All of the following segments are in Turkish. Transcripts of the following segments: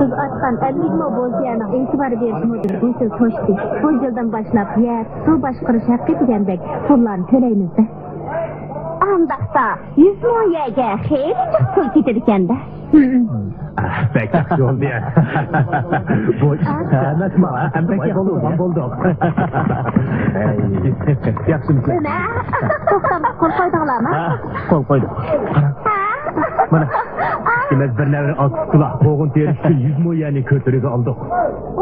Siz açkan 50 mı bozuyanın itibar verdiğiniz bu söz hoştu. Bu yıldan başlap yer, su başqırış hakkı degandek pullarını төлeymiz de. Andaqsa 100 ming yerga xeyli çok pul ketirkanda. Pek yaxshi oldu ya. Bu emas mi? Hem pek bulduk. Yaxshimisiz? Nima? To'xtamas qo'l qo'ydinglarmi? Qo'l qo'ydik. Mana ikimiz bir navri quloq qo'g'in terish uchun 100 ming yerni ko'tiriga oldik.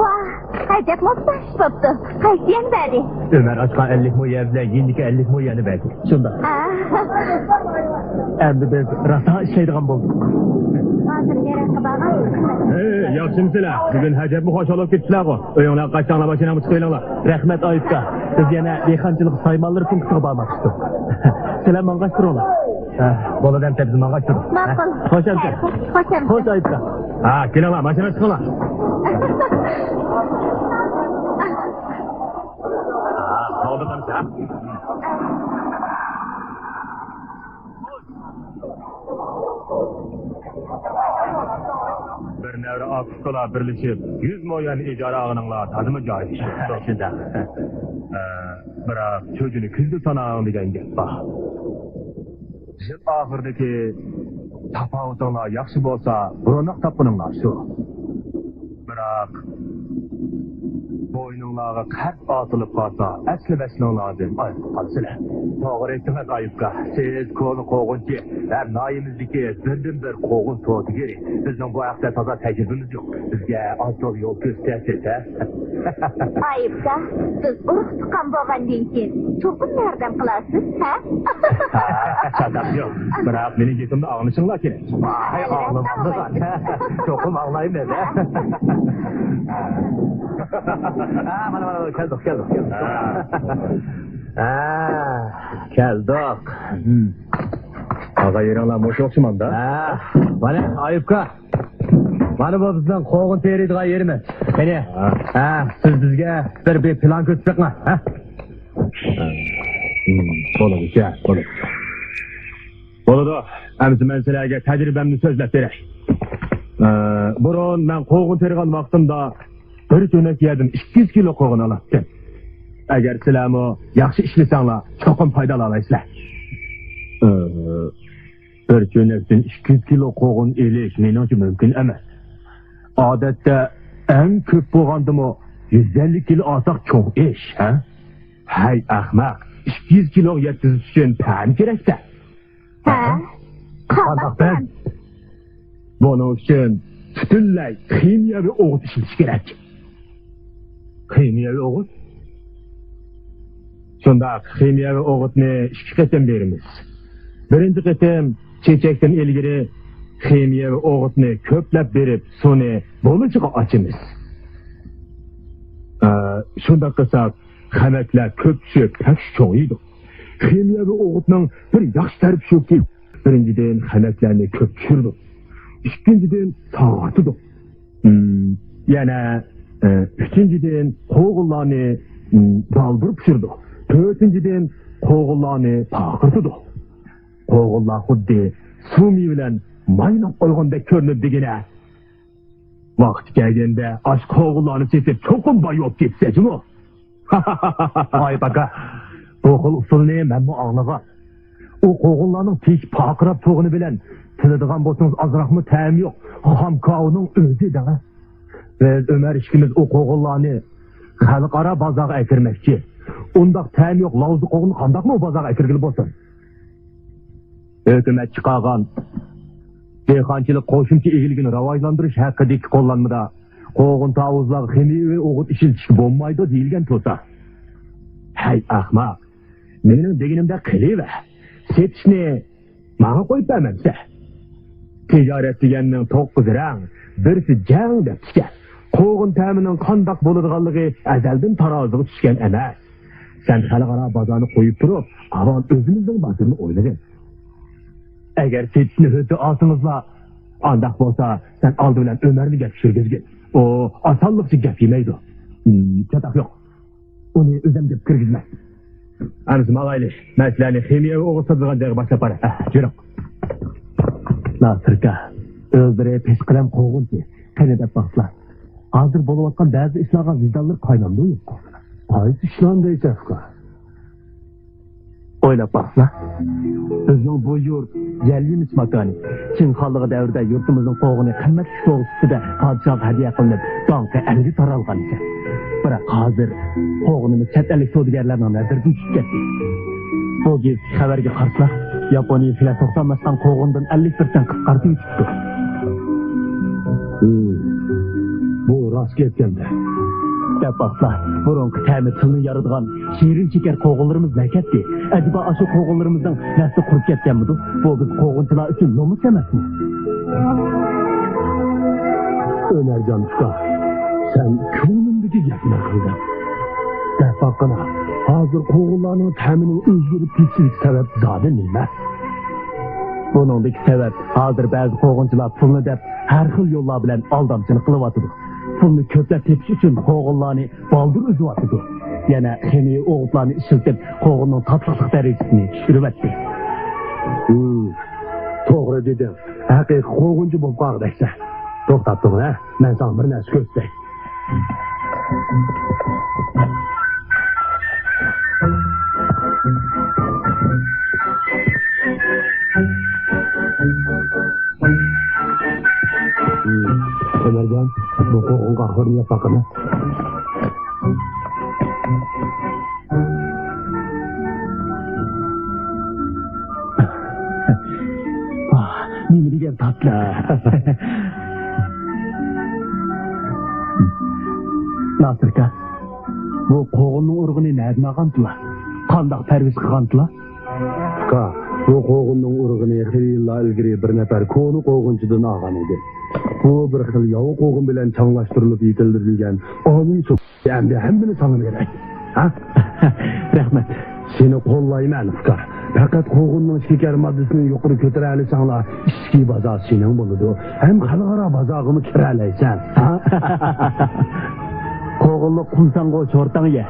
Vah, ajab muhtaç bo'pti. Qaysi yang berdi? Ömer açkan 50 ming yer bilan yendiki 50 ming yerni berdi. Shunda. Endi biz rosa ishlaydigan bo'ldik. Hozir kerakli bo'lgan. Yaxshimisizlar? Bugun hajabni xo'sh olib ketdilar-ku. O'yinglar qachonlar mashinani chiqaringlar. Rahmat Oyibga. Biz yana dehqonchilik saymonlari punktiga bormoqchidik. Sizlar menga turinglar. Boladan biz menga turing. Ma'qul. Xo'sh amca. Xo'sh Oyibga. Kelinglar, mashina chiqinglar. Oldu amca. Bir nevre akıskola birleşip 100 milyon icra ağınınla tadımı cahil işi. Şunda. Bırak çocuğunu küldü sanağın degen gep bak. Jip ahırdaki tapavutuna yakşı bolsa burunak tapınınlar şu. Bırak boynunlarga qat atılıp qalsa, əsli-vəslin lazım. Ayıb qalsılar. Doğru etmək ayıbqa. Siz konu qoğuncu, hem nayimizdeki bir qoğun toğdu geri. Bizden bu ayaqda taza təcrübimiz yok. Bizge az dolu yol göstersiz, ha? Ayıpsa, siz ırıq tuqqan boğandan keyin çoxun yardım qılasız, ha? Çadak yok. Bırak benim yetimde ağınışınlar ki. Vay ağlamamda da. Çoxum ağlayayım dedi, ha? Mana keldik. Keldik. Ağa yeringlar moş okşuman da. Mana Ayıpka. Mana bu bizden qoğun teriydigan yerimiz. Qani. Siz bizga bir plan ko'rsatma, ha? Bo'ladi. Bo'ladi. Amsi men sizlarga tajribamni so'zlab beray. Burun men qo'g'in tergan vaqtimda bir jo'nak yerdan 200 kilo qo'g'in olardim. Agar sizlarmi yaxshi ishlasanglar, cho'qim foydalanaysizlar. Bir jo'nakdan 200 kilo qo'g'in elish menimcha mumkin emas. Odatda eng ko'p bo'lgandimi 150 kilo olsak cho'ng ish, ha? Hay ahmaq, 200 kilo yetkazish uchun pan kerak-da. Ha? Qandoqdan? Buning uchun butunlay kimyoviy o'g'it ishlatish kerak. Kimyoviy o'g'it? Shundoq kimyoviy o'g'itni 2 qatim beramiz. Birinchi qatim chechakdan ilgari kimyoviy o'g'itni ko'plab berib, suni bo'lichiga ochamiz. Shundoq qilsak, xamaklar ko'p tushib, tash cho'yidi. Kimyoviy o'g'itning bir yaxshi tarifi shuki, birinchidan xamaklarni ko'p tushirdi. İkincidin sağatıdı. Yana üçüncüden qoğullarını daldırıp pişirdi. Dördüncüden qoğullarını pakırtıdı. Qoğullar xuddi sumi bilen maynab qo'ygandek ko'rinib degene. Vaqt kelganda ash qo'g'ullarni sepib cho'qim boyib ketsa-chi. Ay baka, bu xil usulni menmi anglagan. O qo'g'ullarning tez paqirab to'g'ini bilan tiladigan bo'lsangiz azroqmi ta'm yo'q. Ham kavning o'zi da. Biz Ömer ishkimiz o qo'g'ullarni xalqaro bozorga akirmoqchi. Undaq ta'm yo'q, lavzi qo'g'ini qandoqmi bozorga akirgili bo'lsin? Hukumat chiqargan dehqonchilik qo'shimcha egiligini rivojlantirish haqidagi qo'llanmada qo'g'in tavuzlar ximiy o'g'it ishlatishga bo'lmaydi deyilgan bo'lsa. Hay ahmoq. Mening deganimda qilaver. Setishni manga qo'yib bermamsa. Tijorat deganning 9 rang, birisi jang deb tushgan. Qo'g'in ta'mining qandoq bo'ladiganligi azaldan taroziga tushgan emas. Sen xalqaro bozorni qo'yib turib, avval o'zimizning bozorini o'ylagin. Agar setishni o'zi olsangizlar, andoq bo'lsa, sen oldi bilan Ömerni gap tushirgizgin. O osonlikcha gap yemaydi. Chatoq yo'q. Uni o'zim deb kirgizma. Anisi malayli, maslarni ximiyaviy o'g'itadigan joyga boshlab bora. Juruq. Nasirka, o'ldirib pes qilam qo'g'inchi. Qani deb baqlar. Hozir bo'layotgan ba'zi ishlarga vijdonlar qaynamdi yo'q. Qaysi ishlarni deysiz? O'ylab baqlar. Bizning bu yurt yerlimiz makoni. Çin xalqı davrida yurtimizning qo'g'ini qimmat so'g'isida podshoh hadiya qilinib, donqa elga taralgan ekan. Biroq hozir qo'g'inimiz chet ellik savdogarlarning nazaridan tushib ketdi. Bu gez xabarga qarsak, Yaponiya fila to'xtamasdan qo'g'indan 50% qisqartib chiqdi. Bu rost ketganda. Deb baqlar, burunqi ta'mir tilni yaratgan shirin chekar qo'g'inlarimiz nakatdi. Acaba aşı qo'g'inlarimizdan nasl qurib ketganmidi? Bu biz qo'g'inchilar uchun nomus emasmi? Ömercan usta, sen ko'nglimdagi gapni qilding. Deb baqana, hozir qo'g'inlarning ta'mini o'zgarib ketishilik sabab zodi nima? Buningdagi sabab hozir ba'zi qo'g'inchilar pulni deb har xil yo'llar bilan aldamchilik qilyapti. Pulni ko'plab tepish uchun qo'g'inlarni baldir uzyapti. Yana ximiy o'g'itlarni ishlatib, qo'g'inning tatliqlik darajasini tushiryapti. To'g'ri dedim. Haqiqiy qo'g'inchi bo'lib qolg'daysan. To'xtatdim, ha? Men sana bir narsa ko'rsatay. Ömercan, bu qo'g'in qahrini yapaqini. Nima degan tatlı. Nasırka, bu qo'g'inning urug'ini nereden olgandilar? Qanday parviz qilgandilar? Bu qo'g'inning urug'ini yillar ilgari bir nafar ko'ni qo'g'inchidan olgan edi. Bu bir xil yo'q qo'g'in bilan changlashtirilib yetildirilgan oliy suv. Endi hammani sana kerak. Ha? Rahmat. Seni qo'llayman, Uskar. Faqat qo'g'inning shekar moddasini yuqori ko'tara olsanglar, ichki bozor sening bo'ladi. Ham xalqaro bozorga kira olaysan. Ha? Qo'g'inni qulsangga cho'rtangga.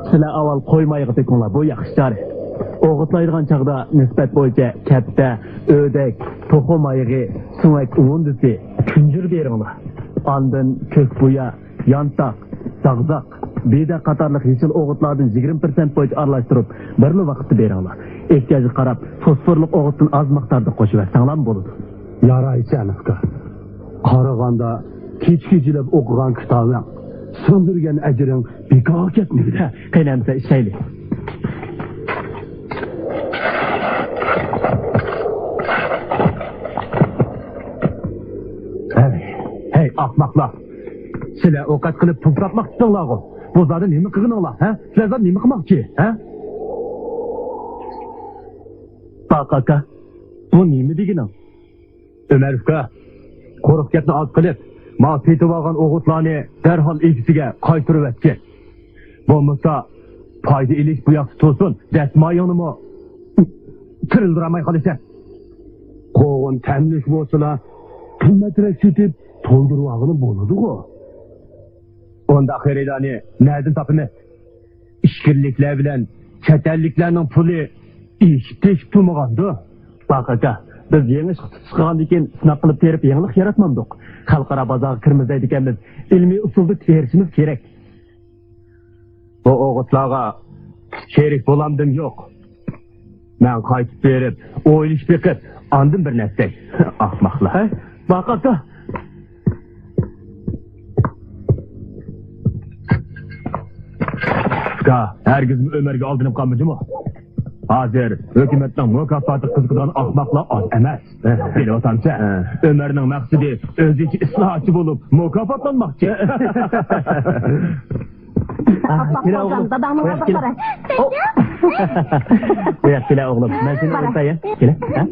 Sizlar avval qo'ymayga tekinlar, bu yaxshi chora. O'g'itlaydigan chaqda nisbat bo'yicha katta, o'dak, to'xum ayig'i, sumak undisi, kunjir beringlar. Ondan ko'k buya, yantoq, zag'zaq, beda qatorliq yeşil o'g'itlardan 20% bo'yicha aralashtirib, birli vaqtda beringlar. Ehtiyojga qarab, fosforli o'g'itdan oz miqdorda qo'shib versanglar bo'ladi. Yaraychi aniqqa. Qaraganda kech-kechilab o'qigan kitobing, so'ndirgan ajring bekor ketmaydi. Qaynamsa ishlaylik. Hey ahmaklar. Sizlar ovqat qilib pul topmoqchisizlar-ku. Bu zodi nima qilganinglar, ha? Sizlar nima qilmoqchi, ha? Bak aka, bu nima deganing? Ömer uka, qo'riq gapni olib qilib, ma petib olgan o'g'itlarni darhol egisiga qaytarib etgan. Bo'lmasa, foyda ilish bu yoqda tursin, dasmoyingni kirildiramay qolasan. Qo'g'in tamlik bo'lsalar, qimmatroq setib to'ldirib olgani bo'ladi-ku. Onda xaridani nereden tapını? İşkirlikler bilen çetelliklerinin pulu işip tutmağandı. Bak aka, biz yeni çıkan diken sınav kılıp terip yenilik yaratmadık. Halkara bazağı kırmızıydikemiz ilmi usulda terişimiz gerek. Bu oğutlağa şerif bulandım yok. Ben kayıp verip, o iliş bekip, andım bir nestek. Ahmaklar. Bak aka. Herkes Ömer'e aldırıp kalmadı mı? Hazır, hükümetten mükafatı kızgıdan ahmakla az emez. Beni otanca, Ömer'in maksidi özüki ıslahatçı bulup mükafatlanmakçı. Kira oğlum. Babamı aldı para. Bırak kira oğlum, ben seni ortaya. Kira, ha?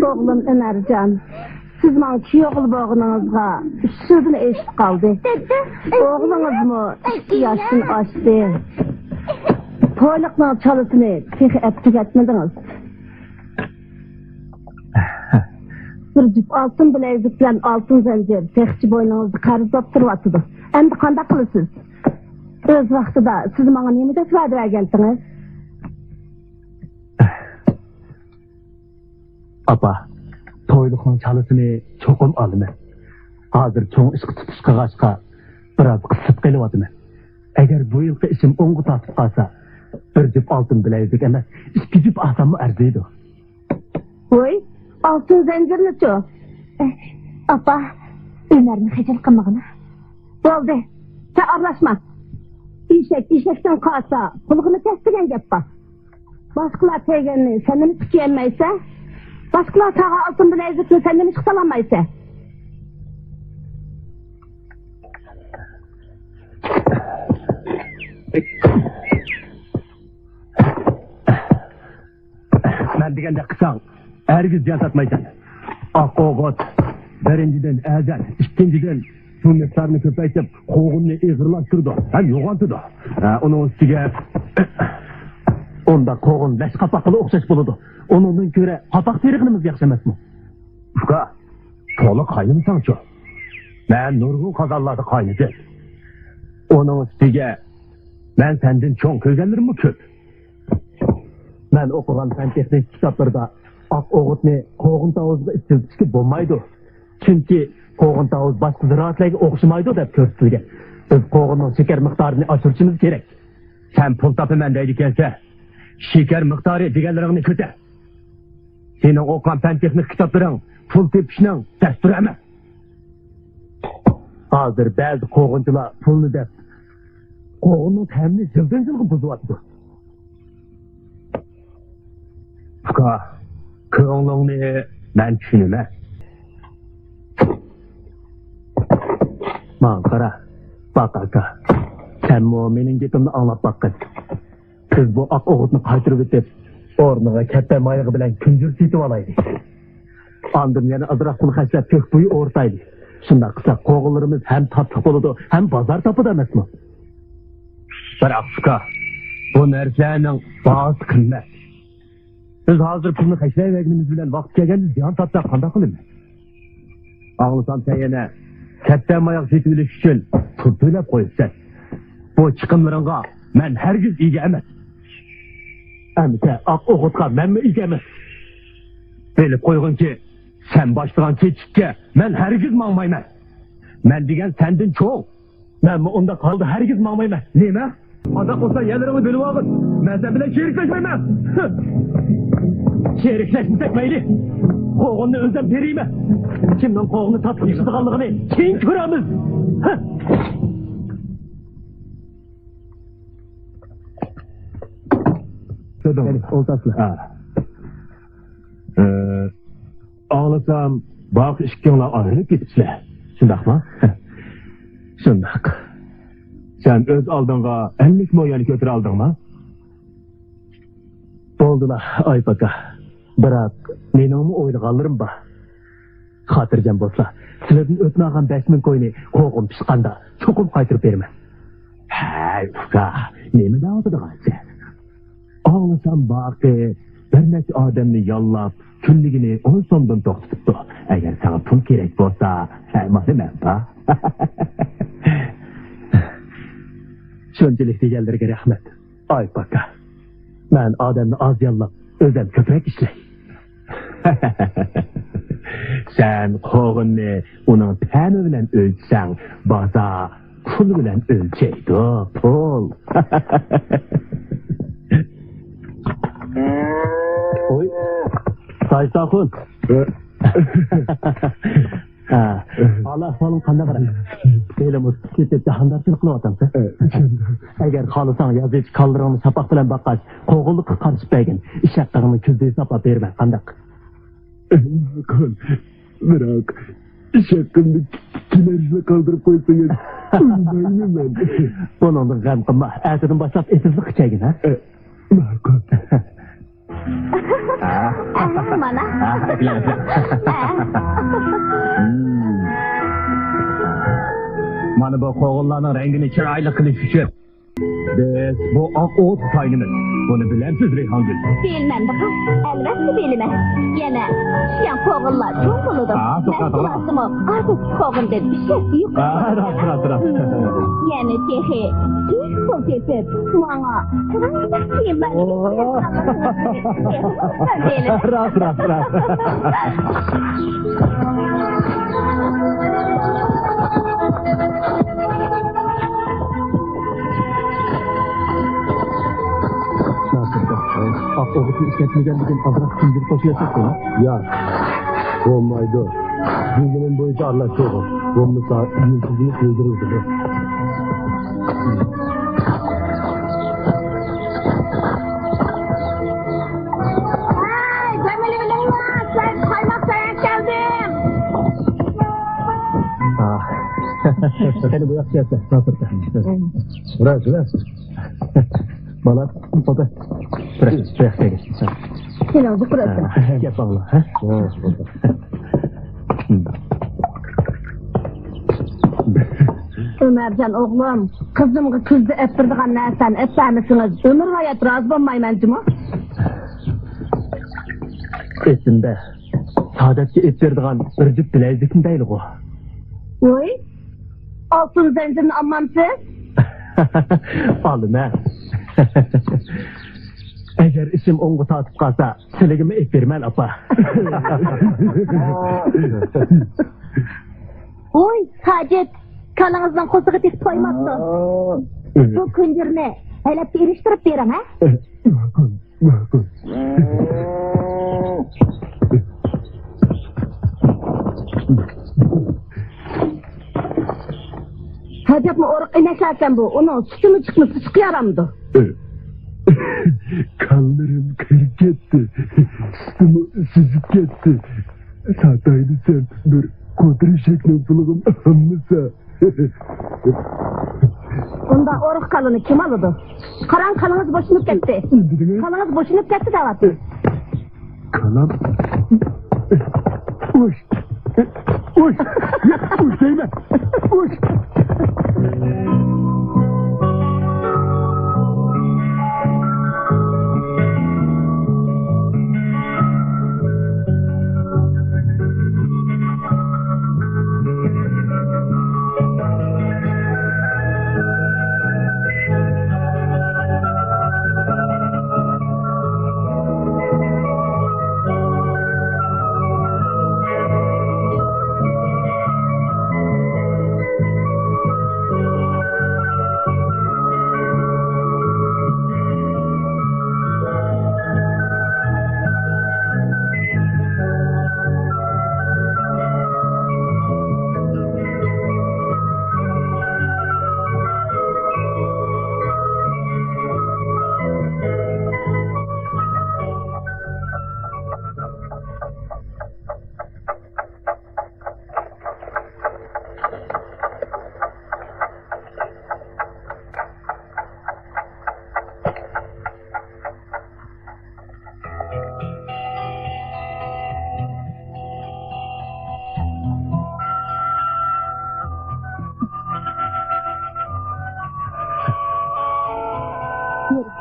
Oğlum Ömercan. Siz bana çiyoğlu bağınızga sözünü eşit kaldı. Oğlunuz mu 2 yaşın açtı. Toyluqla çalısını peki ettik etmediniz. Bir cüp altın bilezik bilen altın zencir tekçi boynunuzda qarızlap duruvatıdı. Endi qanda qılısınız? Öz vaxtıda siz bana nemi de vadir geldiniz? Apa, to'yliqning chalısını cho'qim olaman. Hozir cho'ng ishga tutish qilg'achqa biroz qisib qelyapman. Agar bu yilqi ishim o'ng'i tortib qolsa, bir jup oltin bilaguzuk emas, ikki jup olsammi arziydi. Voy, altın zincirli ço. Apa, Ömer'ni hecel kılmağına. Oldu, sen arlaşma. İşekten kalsa, kulağını kestiren gep bak. Başkalar tegenini senden hiç tükeyemeyse, başkalar sağa altın bilezikini senden hiç kıtalamaysa. Ben degende kısan, hergiz can satmaysan. Ak oğut, birinciden ezel, ikinciden şu miktarını köpeytip, koğununu eğirlaştırdı, hem yoğantırdı. Onun üstüge, onda koğun beş kapaklı okşaş buludu. Onun göre kapak terikimiz yakşamaz mı? Ufka, tolu kaynımsan şu. Ben nurgun kazanladı kaynıdı. Onun üstüge, ben senden çoğun köygenlerim mi köp? Ben okugan fen texnik kitaplarda ak oğutni qo'g'in tavuzga istiltishga bo'lmaydi. Chunki qo'g'in tavuz boshqa ziraatlarga o'xshamaydi deb ko'rsatilgan. Biz qo'g'inning shakar miqdorini oshirishimiz kerak. Sen pul topaman deydi ekansa, shakar miqdori deganlaringni ko'tar. Sening o'qigan fen texnik kitoblaring pul tepishning dasturi emas. Hozir ba'zi qo'g'inchilar pulni deb qo'g'inning ta'mini jildan-jilg'in buzyapti. Fuka, ko'nglingni men tushunaman. Man qara, bak aka. Sen mening gapimni anglab baqqin. Biz bu oq o'g'itni qaytirib o'tib, o'rniga katta maylig'i bilan kunjur setib olaylik. Ondan yana azroq pul xarjlab ko'k bo'yi o'rtaylik. Shunday qilsak, qo'g'inlarimiz ham tatliq bo'ladi, ham bozor topadi emasmi? Biroq fuka, bu narsaning bahosi qimmat. Biz hazır pulunu kaçırayvergimiz bilen vaqt kelganda ziyon topsak qanday qilamiz? Ağlasam sen yana katta mayak setilish uchun pul to'lab qo'yibsan. Bu chiqimlaringga men hargiz ega emas. Amsa oq o'g'itga menmi ega emas? Bilib qo'yginki, sen boshlagan chechikka men hargiz mangmayman. Men degan sendin cho'ng. Menmi unda qoldi hargiz mangmayman. Nima? Ada olsa yerlerini bölüp alın. Ben sen bile şerikleşmeyim. Şerikleşmesek meyli. Koğunu özlem vereyim. Kimden koğunu tatlı sıkıldığını kim kıramiz? Dedim. Oltaslı. Ağlasam, bak işkinle ayrılıp gitmişler. Şundak mı? Şundak. Sen öz aldığına 50 moyanı götür aldın mı? Oldular ay baka. Bırak, menimi oyluq alırım ba. Hatırcan bolsa, sizlerden ötmağın 5000 koyunu koğum pişkanda çokum kaytırıp verme. Hey uka, nemi dağıtıdı sen? Ağlasam bakı, bir neçe adamını yallap, külligini 10 sondan toxtuttu. Eğer sana pul gerek bolsa, hemen ba. Şöncelik diyenlerine rahmet. Ay baka. Ben adamını az yallap, özlem köprek işley. Sen koğunu onun temi bilen ölçsen, baza pul bilen ölçeydi, pul. Oy, Saysakun. Allah falın kanda karak. Elimiz ketip jahandarçılık kılıvatansa. Eğer kalısan yazıcı kaldırığını sapak bilen bakkaç, koğulluk karışıp begin, iş yaptığını küzdeyi sapap verme kandak. Bakın, bırak, iş hakkında kilerle kaldırıp koysanız, uymayayım ben. Bunun gam kılma, erteden başlap etizlik içeygin ha? Bakın. Mana? Mana bu koğullarının rengini çıraylı kılıç için. Biz bu ak oğut kaynımız. Bunu bilemsiz Reyhangül. Bilmem bakalım. Elbette bilmem. Yine şiyan koğullar çok buludu. Tokat. Ben artık koğul dedi bir şey yok. Rahat. Yani tehe. Hiç kol tepip. Bana. Kıran bakayım ben. Rahat. Ak oğutun işletmegenliğin azrak zincir koşuyasak mı? Ya, olmaydı. Bilginin boyutu anlaşıyor. Olmasa yüzsüzünü kıldırırdı. Ay, Cemil'i bilin var. Sen kaymak sayan geldim. Seni bu yakışıyasa. Nasıl? Bırak. Bana baba. Bırak seni. Sen oldu burası. Gel bana. Ömercan oğlum, kızımı kızdı öptürdüğün nersen öpser misiniz? Ömür hayat razı olmayman mı? Esimde. Saadetki ettirdiğin bir cüp bilezdikin değil o. Oy, altın zincirini almam siz? Alın ha. Eğer işim ongu tatıp kalsa, siligimi ettirmen apa. Oy, Hacet, kanınızdan kosuğu tek toymazdı. Bu kündürünü helep eriştirip verin ha? Hacet mi oruk ineklerken bu, onun sütünü çıkmış, sıçkı yaramdı. Kanlarım kırık etti. Sıtımı süzüp gitti. Sataydı sen bir kodri şeklin sılığım anlısa. Bunda oruk kalını kim alıdı? Karan kalınız boşunup gitti. Kalınız boşunup gitti davatı. Kalam. Uş. Uş. Uş değme. Uş.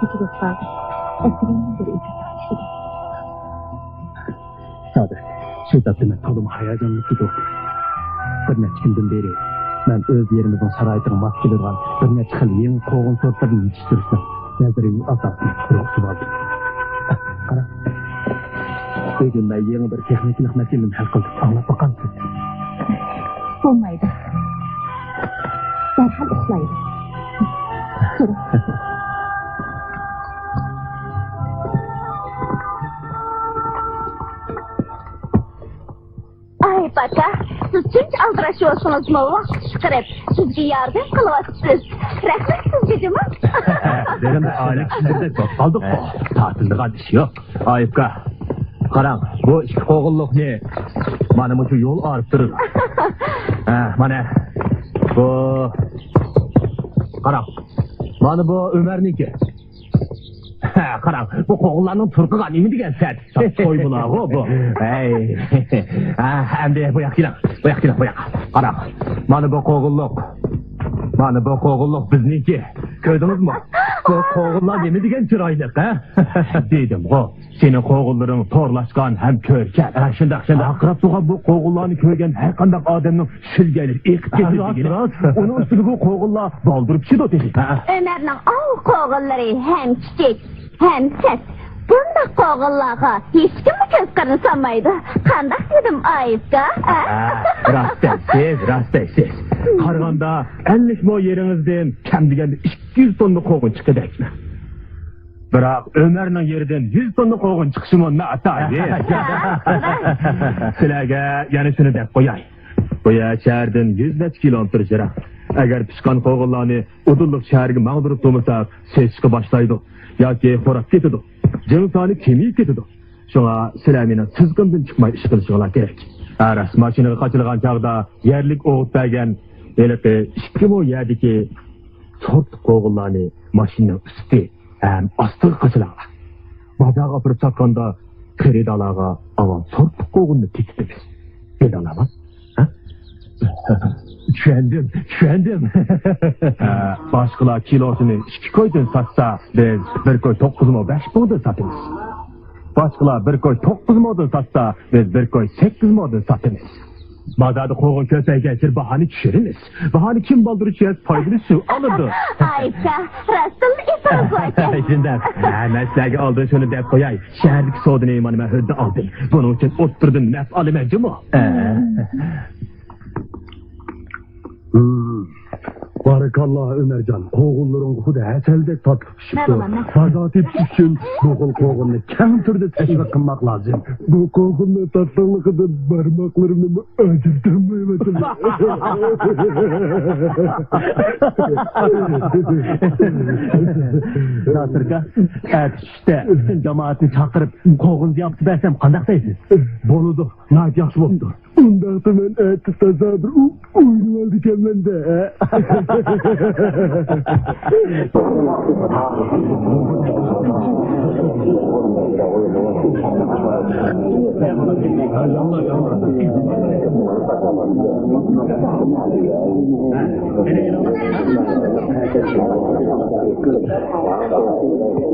Yarısı dostlar, eserinden beri içi Sade, şu tatlıma tolum hayacanlı tutu. Bir neçe günden beri, ben öz yerimizin saraytığın maskeliğin bir neçe xil yeni koğun sortlarını yetiştiriştim. Nezirimi asasını kuruqsu vardı. Kara, bugün ben yeni bir texniklik meselini hal kıldık. Anlap bakansın. Olmaydı. Derhal işlaydı. Durun. Ay baka, siz çünkü aldıraşıyorsunuz mu? Şıkırıp, sizce yardım kılıvatsız. Rahmet sizce değil mi? Derim aile kişilerde çok kaldık mı? Tatilde iş yok. Ayıpka. Karan, bu iki koğulluk ne? Bana bu yol ağrıp durur. Bana bu... Karan, bana bu Ömer'ninki. Karan, bu koğullarının turkuğa ne mi degen sen? Soy bula bu. Hey. Hem de bu yakılan. Karan, bana bu koğulluk. Bana bu koğulluk bizninki. Gördünüz mü? Bu koğullar nemi degen çıraylık, ha? Dedim o. Senin koğulların torlaşkan hem körken. Şundak. Akrap soğan bu koğullarını körgen her kandak adamın gelir, ekip getir. Onun üstüne bu koğullar baldırıp çıdı dedi. Ömer'nin av koğulları hem çiçek hem ses. Bunda koğullağa hiç kim göz karınsamaydı. Kandak dedim ayıpka. Rastaysiz. Karganda enlik mo yerinizden kem degende 200 tonlu koğun çıkı dekme. Biroq Ömer'nin yerinden 100 tonlu koğun çıkışı mı ne ataydı? Sizlarga yana shuni deb qo'yay. Bu shahardan 100 necha kilometr jiroq. Agar pishqan qo'g'inlarni Udulliq shahriga mag'dirib to'masak, ses chiqa boshlaydi yoki xo'rab ketadi. Jinsoni kemiyib ketadi. Shunga sizlar meni tizqindan chiqmay ish qilishinglar kerak. Aras mashinaga qochilgan chog'da yerlik o'g'it bergan eliqi 2 mo yerdagi sort qo'g'inlarni mashina usti ham ostiga qochilgan. Bozorga olib sotganda xaridorlarga avval sort qo'g'inni tekitamiz. Bilaman. Tushundim. Boshqalar kilosini 2 koydan satsa, biz 1 koy 9 mo 5 modan sotamiz. Boshqalar 1 koy 9 modan satsa, biz 1 koy 8 modan sotamiz. Bozorda qo'g'in ko'paygancha bahani tushiramiz. Bahani kim baldırıcı foydali suv oladi. Ayıpka, rastıl ipini koyken. Shunday. Men sizlarga oldin shuni deb qo'yay. Shahardagi sodini mana hudda oldim. Buning uchun o'ttirdim naf olamanmi? Barakallah Ömercan, koğulların kuda eseldek tatlıp çıktı. Merhaba. Sadat etmiş için bu koğulunu kem türde teşvik kılmak lazım. Bu koğulunu tatlılıkta parmaklarımı acırdım mıyım? Nasırga, işte cemaatini çakırıp koğun yaptı versem kandaktayız. Boludu, nayet yaxşı oldu. Ondan da ben eti tazadır, oyunu aldık hemen de.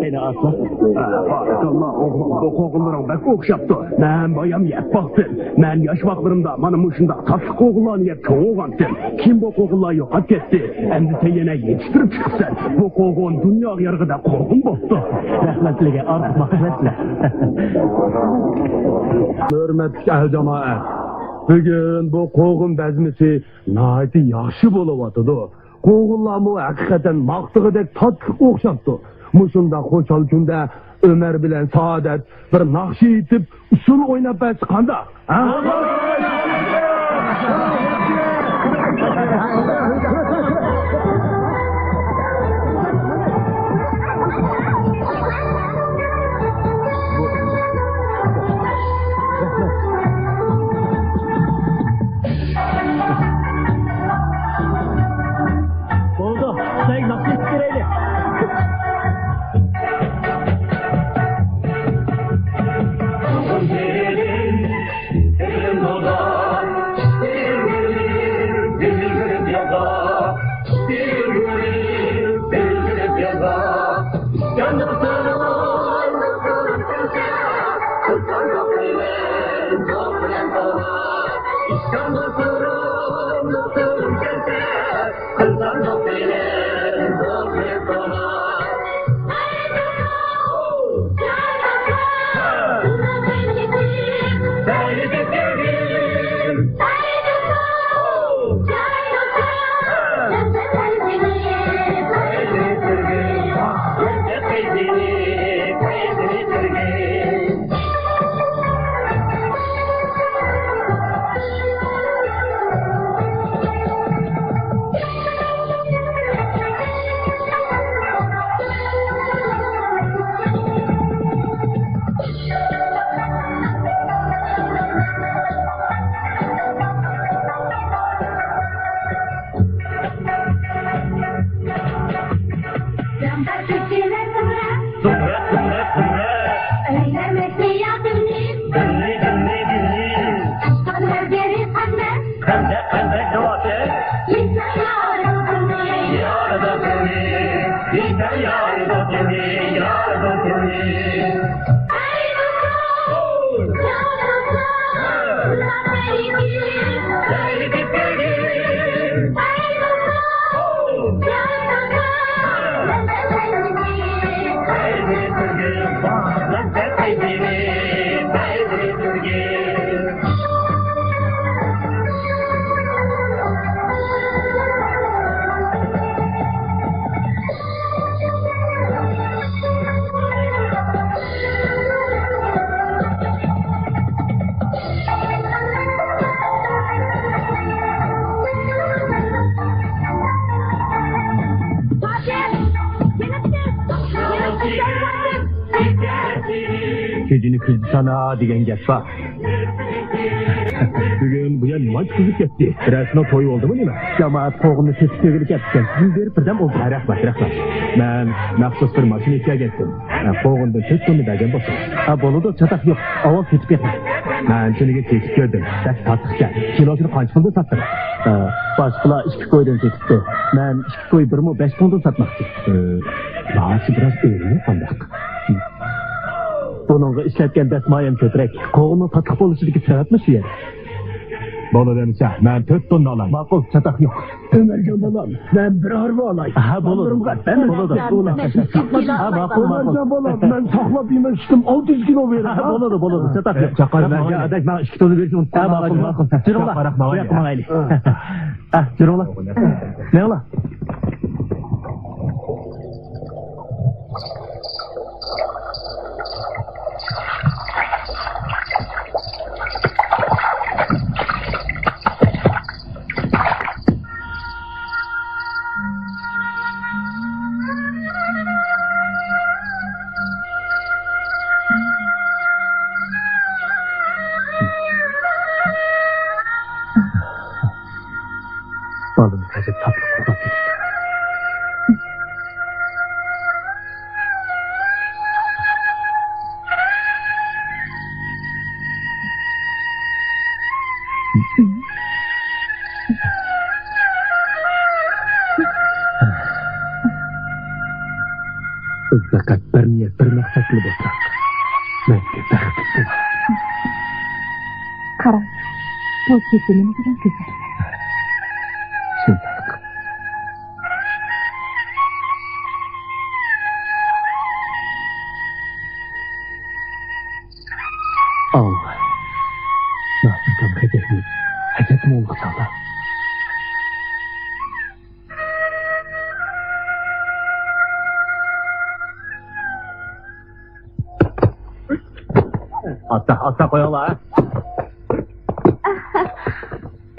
Beni asla. Barakallah, bu koğullarım bek okşaptı. Ben bayam yep baktım. Ben yaş vaktlarımda manım ışında tatlı koğullarını yep çoğuğantım. Kim bu koğullar yok hak etti. Hem de sen yine yetiştirip çıksan. Bu koğun dünya yargıda koğun bozdu. Rahmetliğe artık mahvetle. Hürmetli ehl cemaat. Bugün bu koğun bezmisi nahiti yaxşı buluvatıdı. Koğullarımı hakikaten maqtıgıdek tatlı okşaptı. Muşunda koşal günde Ömer bilen Saadet bir nakşi itip usul oynap ben çıkanda. Oldu. Sen nakşi ittireyle. Gecini kızdı sana degan gap var. Bugün bu yer nima kızıp ketdi? Rasına to'y oldimi nima? Jamoat qo'g'ini kesib tegilib ketgan. Siz berib birdan oldu. Rahmat. Men maxsus bir mashina ketdim. Qo'g'inda 4 tonna bergan bo'lsa. Ha bo'ladi, chataq yo'q. Avval ketib ketdi. Men seniga tekib ko'rdim. Bak sotishga. Kilosini qancha pulda sotding? Boshqalar 2 qo'ydan ketibdi. Men 2 qo'y 1.5 puldan sotmoqchi. Bahası biraz öyle qandaq. Bununla ishlatgan dasmoyam ko'proq. Qo'g'ini tatliq bo'lishidagi sababmi shu yer? Bo'laversa, men 4 tonna olaman. Ma'qul, chataq yo'q. Ömercan olam. Ben bir harbi olay. Ha bo'ladi. Bo'ladi. Ha ma'qul. Ömercan olam. Ben saklap yemiştim. 600 kilo verin. Ha bo'ladi. Chataq yo'q. Chaqarlarga adak men 2 tonna bersin. Ha ma'qul. Jiringlar. Bu yoqqa mangayli. Ha, jiringlar. Nima? Balını kaçıp tatlı kubat etti. Fakat bir niyet, bir maksatlı bolsak, menga baxtsiz bo'l. Qara, bu kechinim bilan go'zal. Shundoq. Allah. Nasılkan hacetmi oldu sana? Hatta koyuyorlar.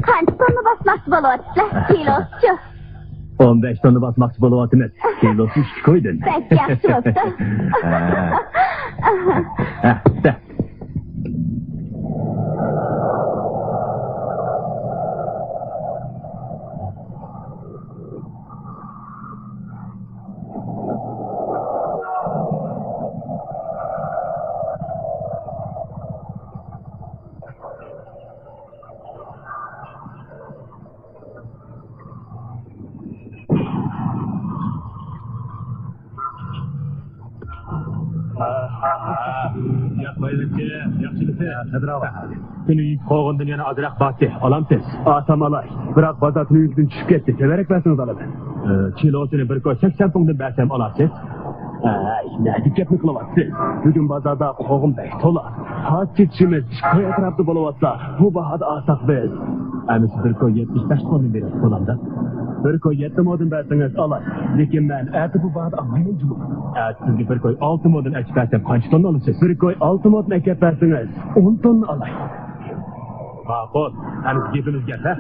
Qancha tonna bosmoqchi bo'lyapsizlar? Kilosu. 15 tonna basmakçı bo'lyapmiz. Kilosu 2 qo'ydin. Bak yaxshi bo'pti. Da. Senin qo'g'indan yana ozroq botdi. Olamsiz. Atamalay. Biroq bozor yükten tushib ketdi. Severek versiniz olaman. Kilosini 1.80 puldan bersam olasiz. Ne dikkatli kılamazsın. Bugün pazarda qo'g'im bek to'la. Soat ketishimiz ko'y atrofida bo'layotsa, bu bahada alsak biz. Amisi 1.75 puldan berasiz qo'lamda. 1.7 modun bersangiz olay. Lekin men ati bu bahada olmayman juma. Sizga 1.6 moddan achib bersam qancha tonna olasiz? 1.6 modni akab bersangiz 10 tonna olay. Ma'qul. Amisi gapimiz gap, ha?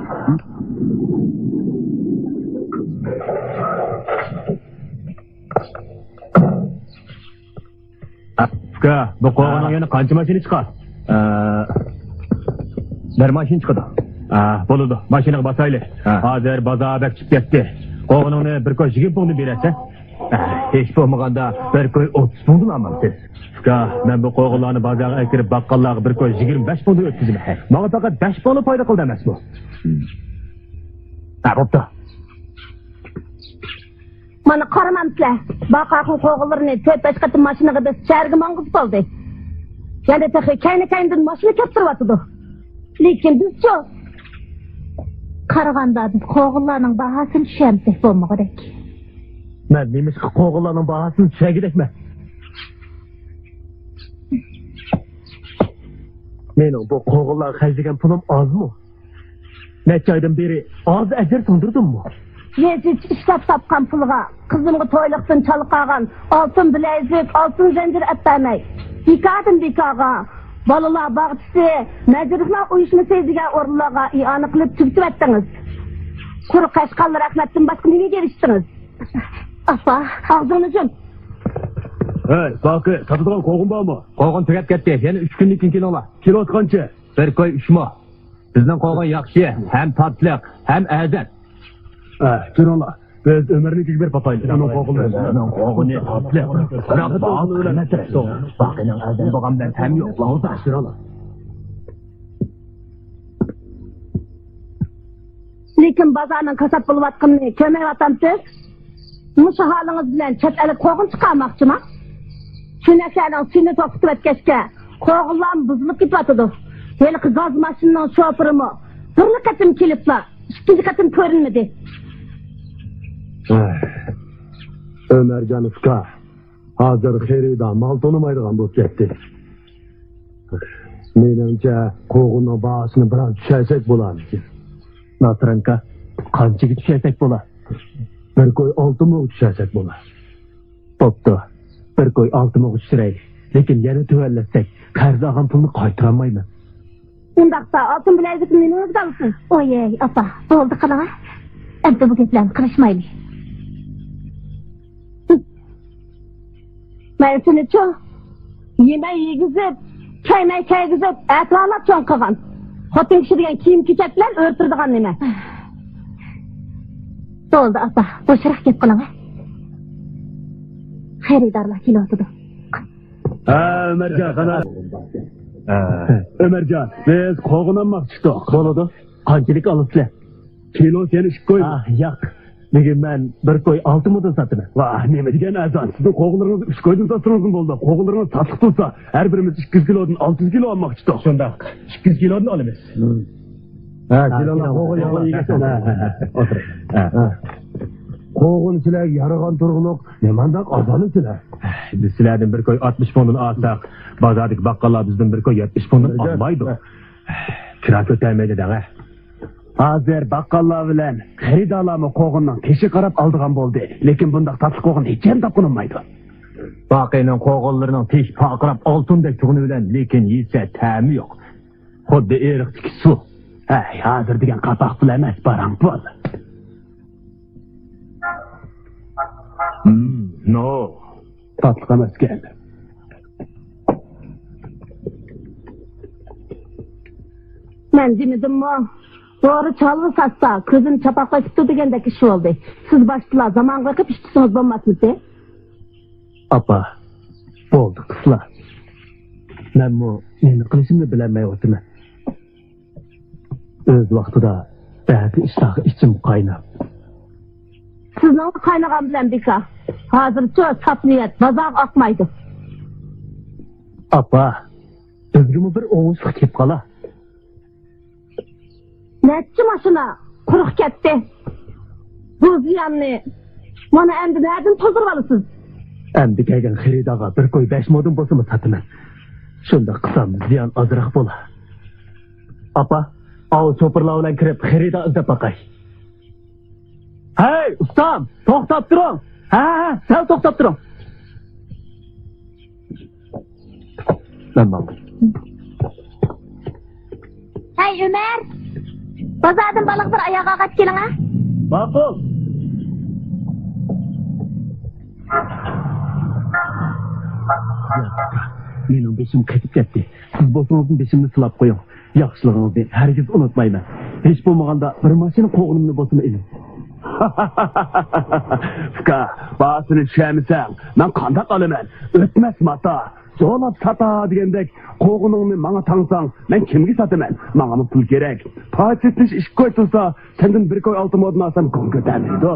Uka, bu qo'g'inning yana qancha mashina chiqar? Bir mashina chiqadi. Bo'ladi. Mashinaga bosaylik. Hozir bozorga chiqib ketdi. Qo'g'iningni 1.20 puldan berasiz. Hech bo'lmaganda 1.30 puldan olmamsiz. Uka, men bu qo'g'inlarni bozorga akirib baqqallarga 1.25 puldan o'tkazaman. Menga faqat 5 pulni foyda qildi emas bu. Bo'pti. Mana qaramamsizlar. Baqaqın qo'g'inlarini 4-5 qatim mashinaga biz sharga mang'ib qoldi. Yana taxi kayna-kaynadan mashina keltiryapti. Lekin bizcho qaraganda biz qo'g'inlarning bahosini tushunsak bo'lmoqda. Men nemish qo'g'inlarning bahosini tushagidekmi? Mening bu qo'g'inlar xarjlagan pulim ozmi? Necha oydan beri oz ajr so'ndirdimmi? Yeziç ishlab topgan pulga qizimga to'yliqdan chalqagan oltin bilezik, oltin zanjir atmay. Bikadan bikaga bolalar bag'chisi, majlislar uyushmasi degan o'rinlarga i'ona qilib tugitib etdingiz. Quruq qashqallar rahmatdan boshqa nega kelishdingiz? Apa, og'zingni jum. Hey, Bakı, satılgan qoğun var mı? Qoğun tugab ketdi. Yana 3 kundan keyin kelinglar. Kilo qancha? Bir koy 3 mo. Bizning qo'g'on yaxshi, ham tatliq, ham azat. Ha, kelinglar. Biz Ömer'nikiga berib papaylik. Onun qo'g'ini. Qo'g'ini tatliq. Biroq Baqining azat bo'lgan bilan ham yo'q. Lozim kelinglar. Lekin bozorning kasab bo'layotganini ko'mayotamiz. Mushu holingiz bilan chet elga qo'g'in chiqarmoqchimi? Shunaqalarning suyini to'xtatib o'tkazga qo'g'inlar buzilib ketyotidi. Hali gaz mashinaning shofirimi bir qatim keliblar, ikkinchi qatim ko'rinmadi. Ömercan usta. Hazır xerida mal to'namaydigan bo'lib ketdi. Menimcha qo'g'inning bahosini biroz tushirsak bo'larmikin. Natranka, qanchaga tushirsak bo'lar? Bir koy 6 ming tushirsak bo'lar. Bo'pti. Bir koy 6 ming tushiraylik. Lekin yana tuvallatsak, qarz olgan pulni qaytarolmayman. Undaqsa oltin bilagingni nima qilasiz? Oyey, opa, bo'ldi qanaqa? Endi bu gaplarni qilishmaylik. Men seni-chi yemay yegizib, kaymay kaygizib, atroflab cho'ng qilgan. Xotin kishi degan kiyim-kechak bilan o'rtirdigan nima? Bo'ldi, opa, bo'shroq gap qiling. Xaridorlar kelotdi. Ha, Ömercan, qana. Ömercan, biz qo'g'in olmoqchi chiqdik. Bo'ladi. Qanchalik olasizlar? Kilo seni ishib qo'y. Ah, yo'q. Lekin men bir koy 6 mingdan sotaman. Vah, nima degan azon. Sizning qo'g'inlaringiz 3 koydan sotsangiz bo'ldi. Qo'g'inlaringiz tatliq bo'lsa, har birimiz 200 kilodan 600 kilo olmoqchi chiqdik. Shunda 200 kilodan olamiz. Ha, kilolar qo'g'in yig'asan. O'tir. Qo'g'in sizlar yaragan turg'uliq, nimandan ozonisizlar? Biz sizlardan bir koy 60 mingdan olsak, bozordagi baqqallar bizdan bir koy 70 mingdan olmaydi. Kira ko'tarmaydi da. Hozir baqqallar bilan xaridorlarni qo'g'inning peshi qarab oldigan bo'ldi. Lekin bunday tatliq qo'g'in hech ham topilmaydi. Baqining qo'g'onlarining pesh paqirab oltindek tug'uni bilan, lekin yesa ta'mi yo'q. Xuddi eriqdagi suv. Ay, hozir degan qapoq pul emas, barang pul. No. Tatliq emas ekan. Men demedimmi? Doğru çalgı satsa, kızım çapaklaşıptı degandek iş oldu. Siz baştılar zaman bakıp işçisiniz olmasınız. Apa, bo'ldi qizlar. Men bu nima qilishimni bilmay o'tiraman. O'z vaqtida ba'zi ishlarga ichim qaynab. Sizning qaynagan bilan beka. Hozircha sapliyat, bozor oqmaydi. Apa, o'zimni bir o'g'izlik kelib qola. Netçi maşına kuruq ketdi. Bu ziyanni mana endi nereden tozurib olasiz? Endi kelgan xaridorga bir koy 5 modun bo'lsa sotaman. Shunda qilsam ziyon ozroq bo'lar. Apa, av cho'pirlar bilan kirib xaridor izlab boqay. Hey, ustam, to'xtab turing. Ha, sal to'xtab turing. Tamam. Hey Ömer, bozordan balık bir ayağa qaç kelin ha. Ma'qul. Mening beshim qaytib ketdi. Siz bo'lsangiz beshimni silab qo'ying. Yaxshilig'ingizni hargiz unutmayman. Hech bo'lmaganda bir mashina qo'g'inimni bosima iling. Fika, bahasini tushamisan, men qanday qolaman? O'tmas mata. So'lab sata degandek, qo'g'iningni menga tangsang, men kimga sotaman? Menga pul kerak. Pachitlış ish qo'ysa, sendan bir koy 6 modni olsam kun ko'tarmaydi.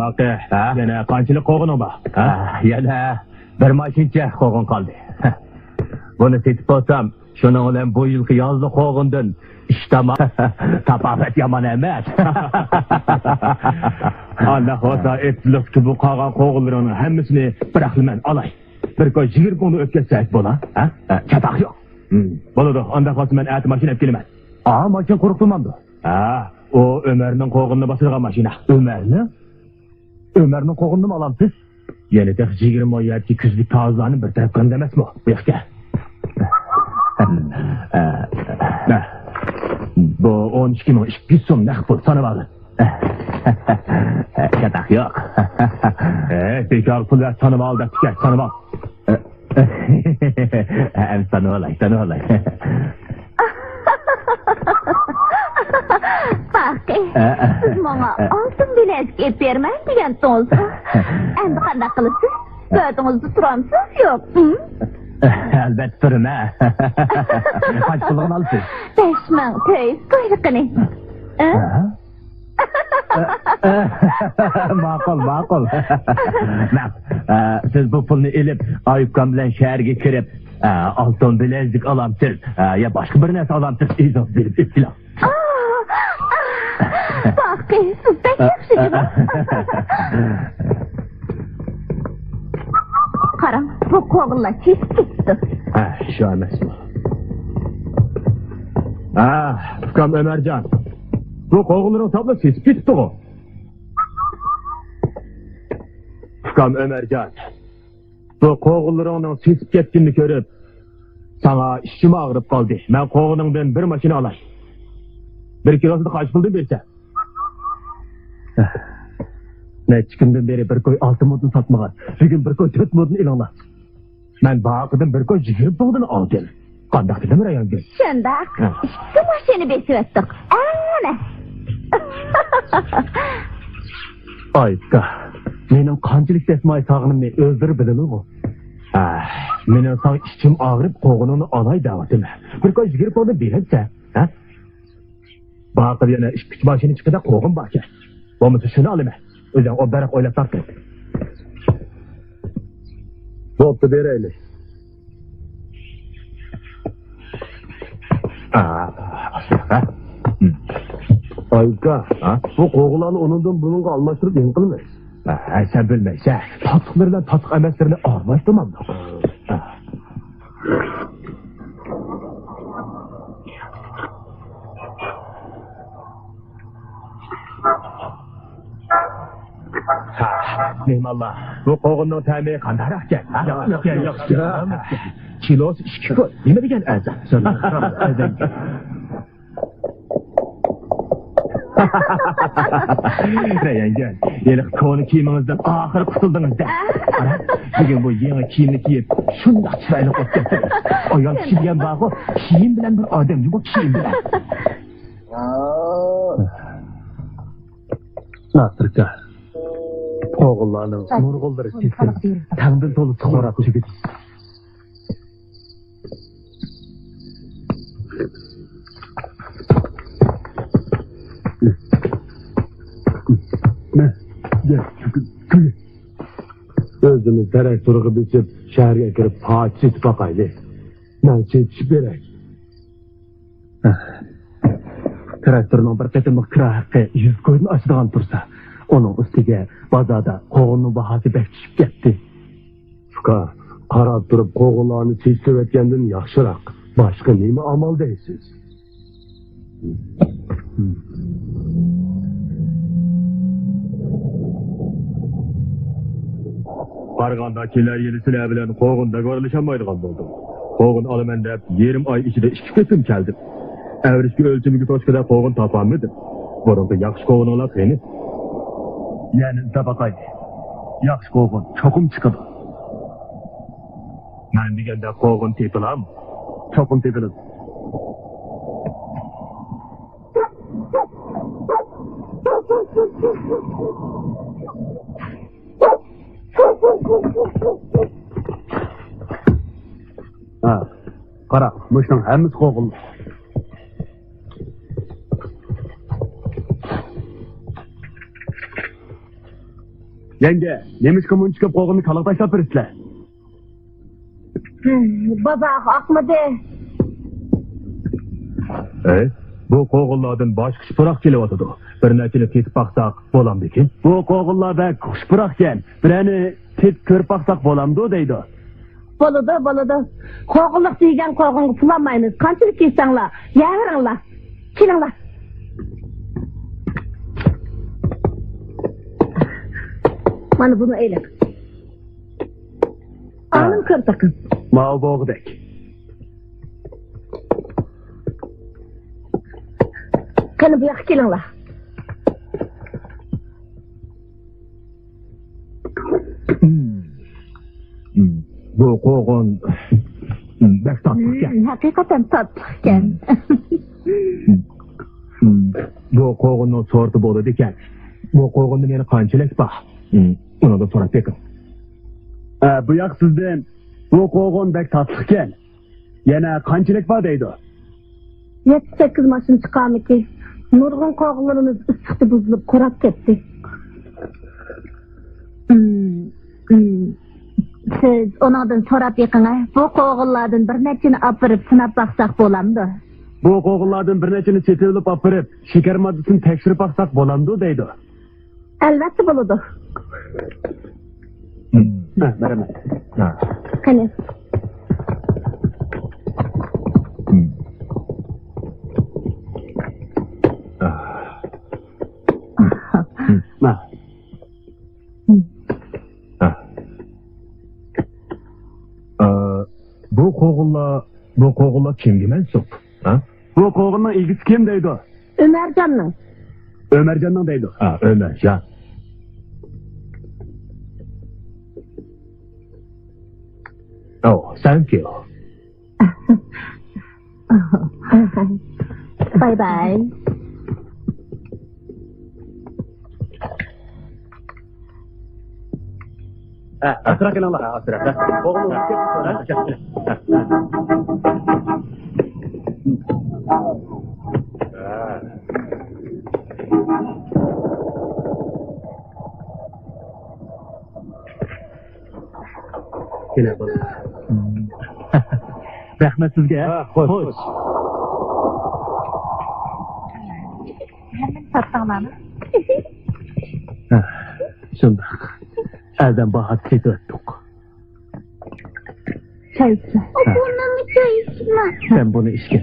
Baqi, yana qanchalik qo'g'in bor? Yana bir mashincha qo'g'in qoldi. Buni setib olsam, shuning bilan bu yilgi yozda qo'g'indan ishtama tapafat yomon emas. Allah xosa etliqki bu qolgan qo'g'inlarning hammasini bir aqlman olay. Bir koy 20 kuni o'tkazsak bo'la, ha? Chatoq yo'q. Boladı, anda kalsın ben eti maşin hep kelimen. Aa, maşin korkturmandı. Ha, o Ömer'nin koğununu basırgan maşina. Ömer'ni? Ömer'nin koğununu mu alam siz? Yeni tek 20 o yerki küzlük tağızlarının bir tarafkan demez mi? Bu yakta. Bu 12 min 2 so'm naq pul sanab oldi. Katak yo'q. Bekor pullar sanab oldi, tikat sanab ol. Sanab olay. Bak, siz bana altın bilezik ep bermem degan olsa, endi qanday qilasiz? So'zingizda turamsiz yo'q? Albatta turma. Kaç pulligini olsiz? 5,000 töyüz qo'yliqini. Ma'qul. Siz bu pulni ilib, Ayubkan bilan shaharga kirib, oltin bilezik olamsiz, ya boshqa bir narsa olamsiz, izoh berib ibtilo. Bak, siz pek yaxshi. Qarang, bu qo'g'illar kesib ketdi. Shu emasmi? Ukam Ömercan. Bu qo'g'illarni to'plab kesib ketdi-ku. Ukam Ömercan. Bu qo'g'illarning kesib ketganini ko'rib, sana ishim og'rib qoldi. Men qo'g'iningdan bir mashina olay. 1 kilosini kaç puldan bersen? Neçə gündən beri bir koy 6 modun satmagan. Bugün bir koy 4 modun ilanlar. Ben bağıqıdan bir koy 20 puldan aldım. Qandaq dedim rayon gel. Şundak, ikki mashina besib o'tdik. Ana. Ayqa, mening qanchalik desmay sağınımni o'zlari biladi bu. Mening sağ ishim og'rib qo'g'inini olay da'vatim. Bir koy 20 puldan bersa, ha? Bağıqı yana 2 mashina chiqida qo'g'in bor ekan. Bo'lmasa shuni olaman. O'zing o baroq o'ylab topding. Bo'pti, beraylik. Ayka, bu qo'g'illarni onundan bununla almashtirib eng qilmaysiz. Sen bilmaysan, tatlıklardan tatlık emaslarını almashtirmam. Neymallah, bu qo'g'inning ta'mi qandaroq ekan? Yo'q. Kilosi 2 koy. Nima degan azam? Rayangan, yeli koni kiyiminizdan oxiri qutuldingiz-da. Bugün bu yangi kiyimni kiyib, shundoq chiroyli bo'lib ketdi. Ayol kishi degan bor-ku, kiyim bilan bir odam, bu kiyim bilan. Nasırka. Oğullarının nurgulları kesin. Tandır dolu skorat çıkıdı. Ne? Gel, gel. Özümüz derek duruğu biçip, şehirge girip, paçı itip bakaydı. Ben çetişip berek. Traktörün bir qetimli kira haqqı 100 koyun açıdan tursa, onun üstüge bazada qoğunun bahası bek düşüp ketdi. Fuka, qarab turib qo'g'illarni chechib o'tgandan yaxshiroq. Boshqa nima amal deysiz? Qarag'anda kelar yili sizlar bilan qo'g'inda ko'rilishamaydigan bo'ldim. Qo'g'in olaman deb 20 oy ichida 2 ketim keldim. Avrishga o'lchimiga toshkada qo'g'in topolmadim. Burunga yaxshi qo'g'inlar qani. Yani tabakay. Yaxshi qo'g'in cho'qim chiqadi. Men deganda qo'g'in tepilam. Cho'qim tepiladi. Qara, mushning hammasi qo'g'in. Yenge, nemişka munchka qo'g'inni kaloq tashlab bersizlar. Bozaq oqmidi. Bu qo'g'inlardan boshqa xushpuroq kelyotidi. Bir nachini tetib baqsaq bo'lamdikin? Bu qo'g'inlarda xushpuroq ekan. Birani tep ko'rib baqsaq bo'lamdi deydi. Boludu. Qoğunluq deygen qoğungu pulamayınız. Kançılık yiysenla. Yağırınla. Kilinla. Bana bunu eyle. Alın kır takın. Mao boğdek. Kanı bu yak kilinla. Bu koğun bek tatlıkken. Hakikaten tatlıken. Bu koğunun sortu bolu diken. Bu koğunun yeni kançılık bak. Onu da sorak bekin. Bu yak sizden bu koğun bek tatlıkken. Yana kançılık var deydi. 7-8 maşın çıkamiki. Nurgun qoğularımız ısıqtı buzulup kurap ketdi. Siz onlardan sorap yıkına, bu qoğullardan bir neçini apırıp sınap baksak bolamdı. Bu koğunlardan bir neçini çetilip apırıp şeker maddesini tekşirip baksak bolamdı deydi. Elbette buludu. Veremez. Kani. Bu koğulla kimge mensup? Bu koğunun ilgisi kim deydi? Ömercan'ın. Ömercan'dan deydi. Ömercan. Oh, thank you. Bye bye. Asıra gelin Allah. Asıra. Koğunun ilgisi Gene bak. Rahmet sizge. Hoş. Hemen satsanlarını. Şunda. Elden bahat ket öttük. Çay içme. O burnunu çay içme. Sen bunu içkin.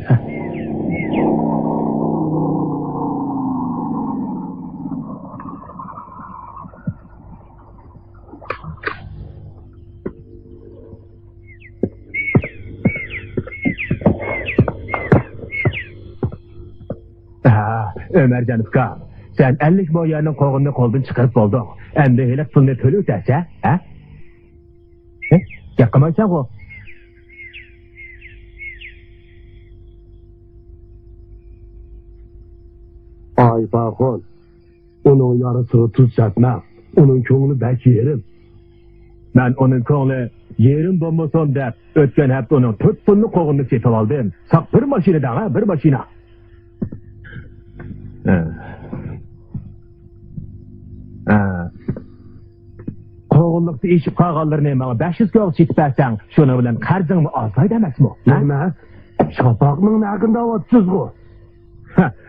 Ömercanıfka, sen 50 boyarının koğununu koldun çıkarıp boldun. Hem de hele pulunu tölü öterse, ha? Yakamayacak o. Ay bakon, onun yarısını tutacakma, onun köngünü belki yerim. Ben onun köngünü yerim bulmason dep, ötken hep onun 4 pulunu koğununu setip aldım. Sak bir maşinadan ha, bir maşina. Qoğunluqda eşip qağallarını bana 500 kağıt setip versen, şunu bilen qarzыңı azay demek mi? Nima? Şapaqның naqında otsuz bu.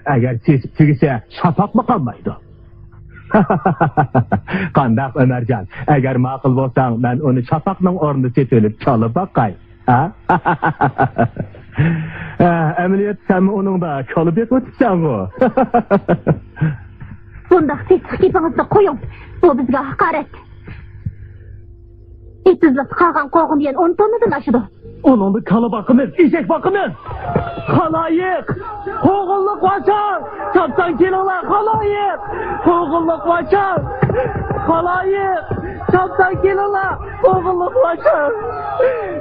Eğer sesip tügise şapaq mı kalmaydı? Qandaq Ömercan, eğer maqıl bolsan ben onu şapaqның ornida setilip çalıp bakay. Ha? Əməliyyat sen onun da çalıp ötüpsən o. Bundaq seslik ipinizde koyun. Bu bizge hakaret. İtizlisi kalgan qoğun diyen 10 tonnadan aşıdı. Onun da kalı bakımız, işek bakımız. Halayık, koğulluk vaçar. Çapsan kilolar halayık. Koğulluk vaçar. Halayık, çapsan kilolar. Koğulluk vaçar.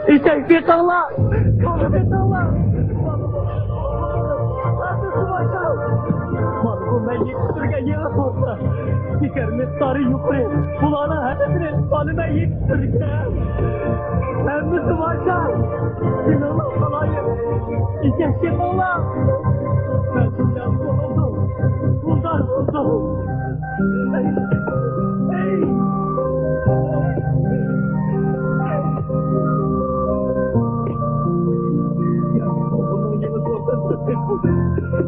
İşek bir kala. Koğu bir kala. Bu ben yetiştirgen yeri olsa. Şekerimiz sarı yukarı. Kulağına hepsini balına yetiştirgen. Ben mi sıvaşar? Kilolar halayık. İşek bir kala. Ben bundan konuldum. Bundan konuldum. Hey!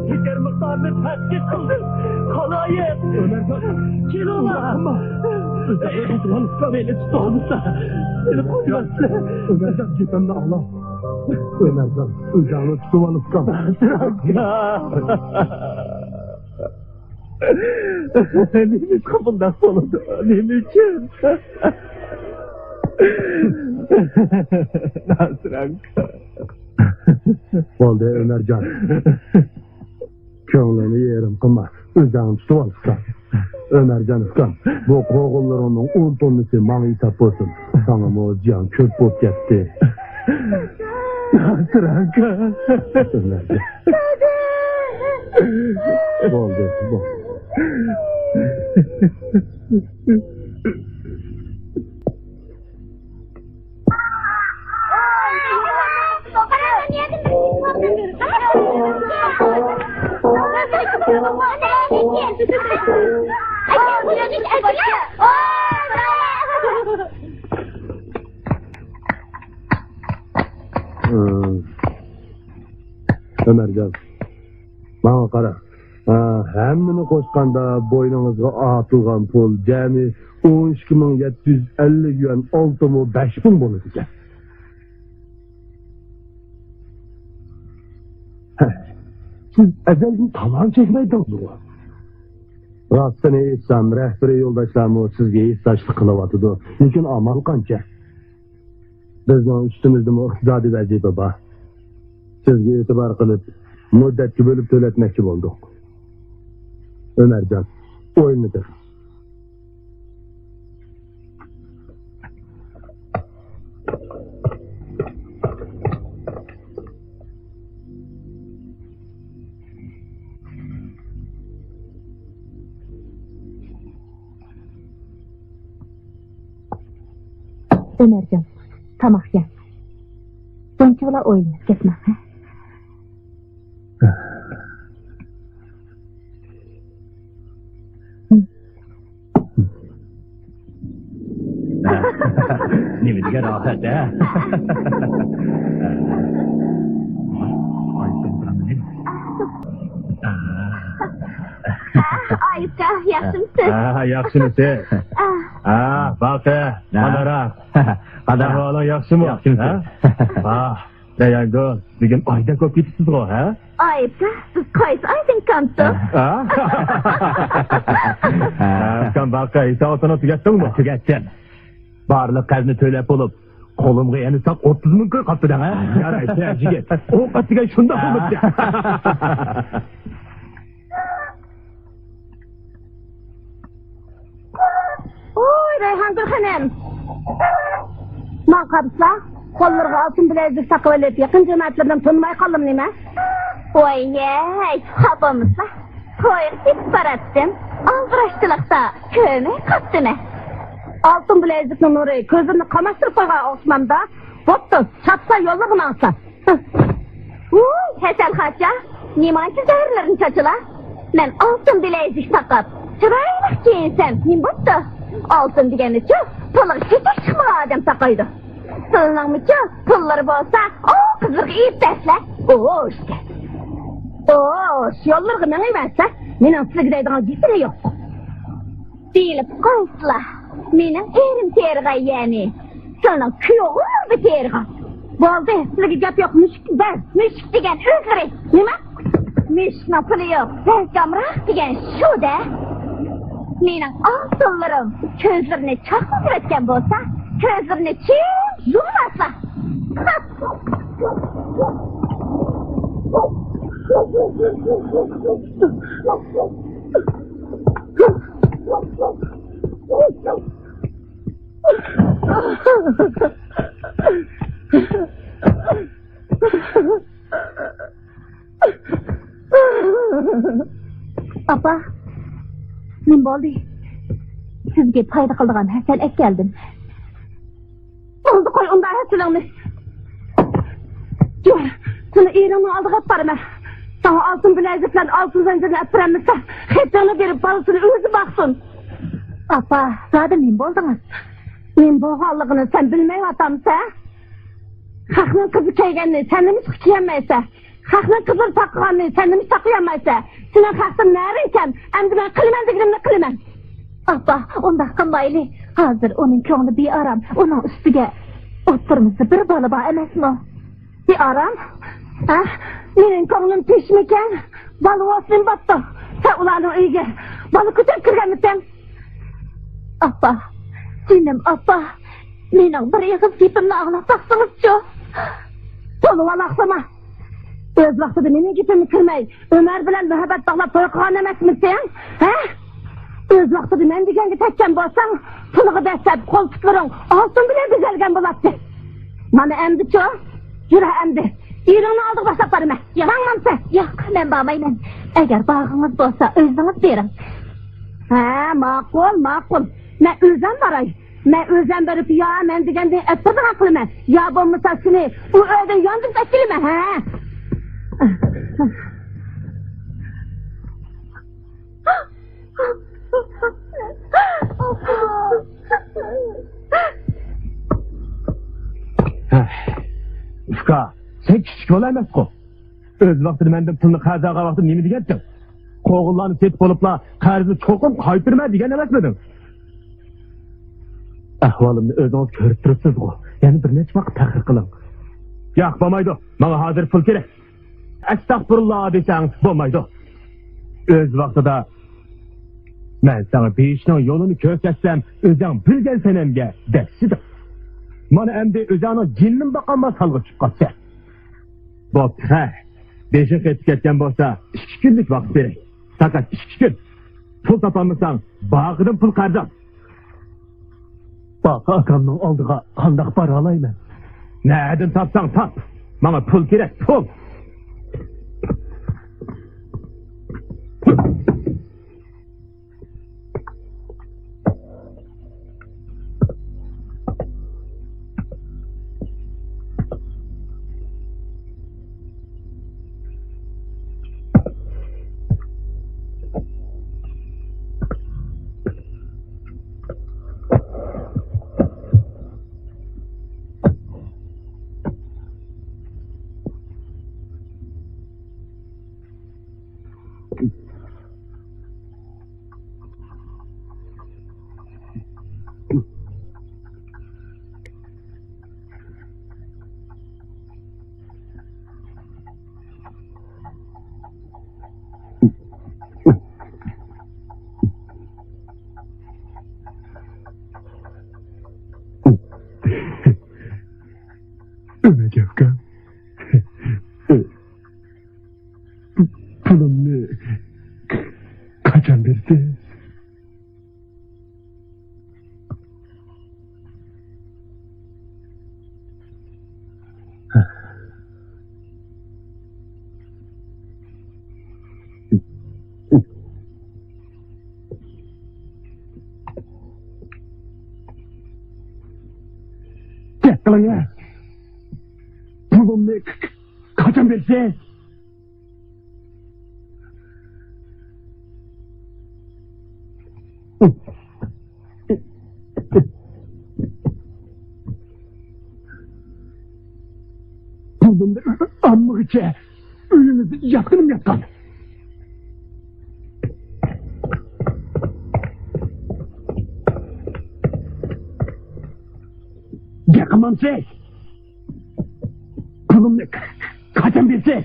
Şeker miktarını tespit kıldı. Kalayet. Ömercan. Kilolar. Ulan usta beni tutalımsa. Beni koymazsa. Ömercan gitmemle ağla. Ömercan, ocağını tutuvan ustam. Nemi kapından soludu. Nemi için. Nasranka. Oldu Ömercan. Köңlünü yerim kılma. Ocağını tutuvan ustam. Ömercan ustam, bu koğullarının 10 tonlusu bana itap olsun. Sana o can köp bop gitti. Nasranka. Ömercan. Oldu, oldu. Ömercan, bana qara. Hemmini qo'shganda bo'yningizga otilgan pul jami 12.750 yuan 6.5 bo'ladi ekan. Siz azaldan tamam çekmeydiniz. Rastını etsem, rehberi yoldaşlarımı sizge ihtiyaçlı kılavatıdı. Lekin amal qancha? Bizning üstümüzde iqtisodiy vazifa bor. Sizga e'tibor qilib, muddatga bo'lib to'latmoqchi bo'ldik. Ömercan, oyunudur. Ömercan, tamak ye. Bunçola oynayıp gitme. Nimiga rahat ha. Ayıpta, yaxşımsın. Yaxshimisiz? Balta, Manara. Ahvoli yaxshimi? Yaxshimisiz? Dayango, bugun oyda ko'p ketibsiz-ku, ha? Ayıpta, siz qaysi aydın kanto? Kan balta, hisobotini tugatdingmi? Tugatdim. Barliq qarzni to'lab bo'lib, qo'limga yana 30 ming qo'y qoptidan, ha? Yaraydi, yigit. Ovqatiga shunda bo'libdi. Oy, Rayhan Gülhanem. Man kapsa, kollarga altın bilezik takıp elip, yakın cemaatlerden tanımay kalım nime? Oy yey, hapamızla. Toyuk git barattım. Aldıraştılıkta köyme kaptı ne? Altın bilezikli nuru gözünü kamaştırıp koyga Osman'da. Bottu, çatsa yollığını alsa. Uy, Hesel Haçya, nimanki zehirlerin çaçıla. Men altın bilezik takıp, çıraylık giyinsem, nim bottu. Altın degeni şu, pulları hiç çıkma adam takıydı. Sılının mı şu, pulları bolsa, o kızırgı iyip desler. Oo işte. Oo, şu yollarını neymense, menin size gideyden gitine yok. Deyilip koysla, menin erim tergay yani. Sılının köyü bir tergay. Boldu, size gap yok, müşk degen özleri, nima? Müşkna pulu yok, zelgamrah degen şu de. Menin altınlarım közlerini çakıl etken bolsa, közlerini çiğ yumasa. Apa, nim boldu? Sizge payda kıldıgan Hasan ek geldim. Oldu koy onda Hasan'ını. Gör, sana İran'ı aldık hep barına. Sana altın bileziklen altın zincirini öpürenmişse, hepsini verip balısını özü baksın. Apa, zaten nim boldunuz? Nim bu halığını sen bilmeyi atamsa? Hakının kızı keygenini sen mi sıkıyamaysa? Hakının kızı takıyanını sen mi takıyamaysa? Senin hakkın nereyken, hem de ben kılımen zikrimle kılımen. Abba, onda qilmayli. Hozir uning ko'ngli bearam. Uning ustiga o'tirmisi bir bola bor emasmi? Bearam? Ha? Mening ko'nglim tinchmikan? Balvosim botdi. Sen ularning uyiga bola ko'tarib kirganmisan? Abba, jinim abba. Mening bir ig'iz gapimni anglab baqsingizchi. To'liq alaqsama. O'z vaqtida mening gapimni kirmay, Ömer bilan muhabbat bog'lab to'y qilgan emasmisan? Ha? O'z vaqtida men deganga tekkan bo'lsang, puliga dastlab qo'ltiqlaring oltin bilan bezalgan bo'ladi. Mana endi-chi? Yura endi. Eringni oldiga boshlab borma. Mangmansa? Yo'q, men bormayman. Agar bog'ingiz bo'lsa, o'zingiz bering. Ha, ma'qul. Men o'zim boray. Men o'zim berib yo men deganda attirgan qilaman. Yo bo'lmasa seni u uydan yondim tashlayman, ha? Uka, sen kichik bola emas-ku. O'z vaqtida mendan pulni qarzaga vaqtida nima degansan? Qo'g'illarni set bo'libla, qarzni cho'qim qaytarma degan emasmiding? Ahvolimni o'zingiz ko'rib turibsiz-ku. Yana bir necha vaqt tahqiq qiling. Yo'q, bo'lmaydi. Menga hozir pul kerak. Astagfirullah desang bo'lmaydi. O'z vaqtida men sana 5 yo'lini ko'rsatsam, o'zing bilgan sanamga dasidir. Mana endi o'zingni jinnim boqolmas holga chiqib qolsa. Bo'pti, ha. 5 ketib ketgan bo'lsa, 2 kunlik vaqt bering. Faqat 2 kun. Pul topolmasang, bag'idan pul qarzdam. Baqa akamning oldiga qandoq bora olayman? Nereden tapsan tap. Bana pul gerek, pul. Ömer Gevkan. Pulumni qachon bersiz? Gel kalan ya. Pulumni qachon bersiz? Pulumni ammig'icha uyimizni yaqinim yaqqan. Yaqinmansiz. Pulumni qachon bersiz?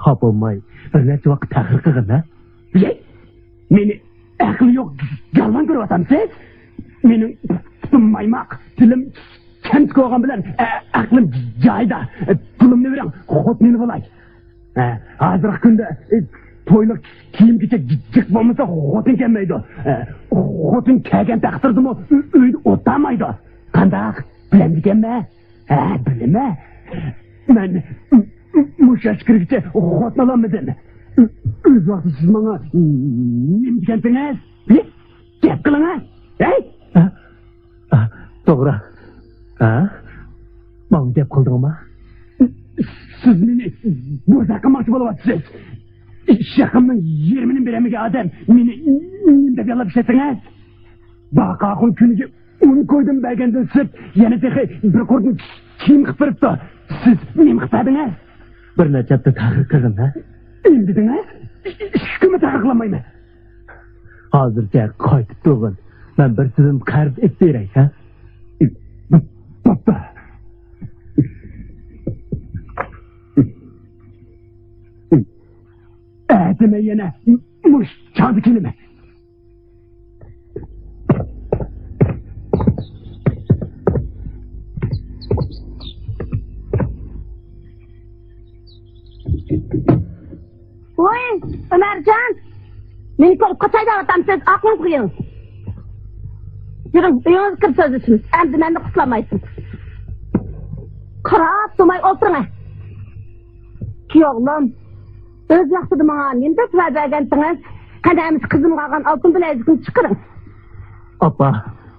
Xapolmay, bir necha vaqt tahqiq qilgin-a? Meni aqli yo'q galvan ko'ryapsiz? Mening putim maymoq, tilim kant ko'rgan bilan aqlim joyida. Pulimni bering, xotmeni bo'lay. Hozirgi kunda to'ylik kiyim-kechak jiq bo'lmasa xotin kelmaydi. Xotin kelgan taqdirdimi uyda o'tirmaydi. Qandoq? Bilamdiganmi? Bilma. Men mushash kirgicha xotin olmadim. O'z vaqtida siz menga nima degansiz? Gap qiling, hey? To'g'ri. Men gap qildingmi? Siz meni bo'za qilmoqchi bo'lyapsiz. Shaqimning 20 beramiga odam meni nima deb yolab ishlatingiz? Baqaqun kuniga un qo'ydim bergandan siz yana bir qo'rdim kiyim qilib beribdi. Siz nima qildingiz? Bir necha tahqiq qildim, ha? Endi dedingiz? Hukumi taqiqlamayman. Hozircha qaytib turg'in. Men bir sizim qarz etib beray, ha? Papa. Deme yana muş çaldı kelime. Oy, Ömercan. Meni ko'rib qochayda otamsiz, aqlingiz qo'ying. Yürüyün, uyuңuz kirib sözlüsünüz. Endi meni quslamaysiz. Qarab turmay o'tiring. Kuyovlim, o'z vaqtida menga nima va'da bergandingiz? Qadamiz qizim qolgan oltin bilezikni chiqaring. Apa,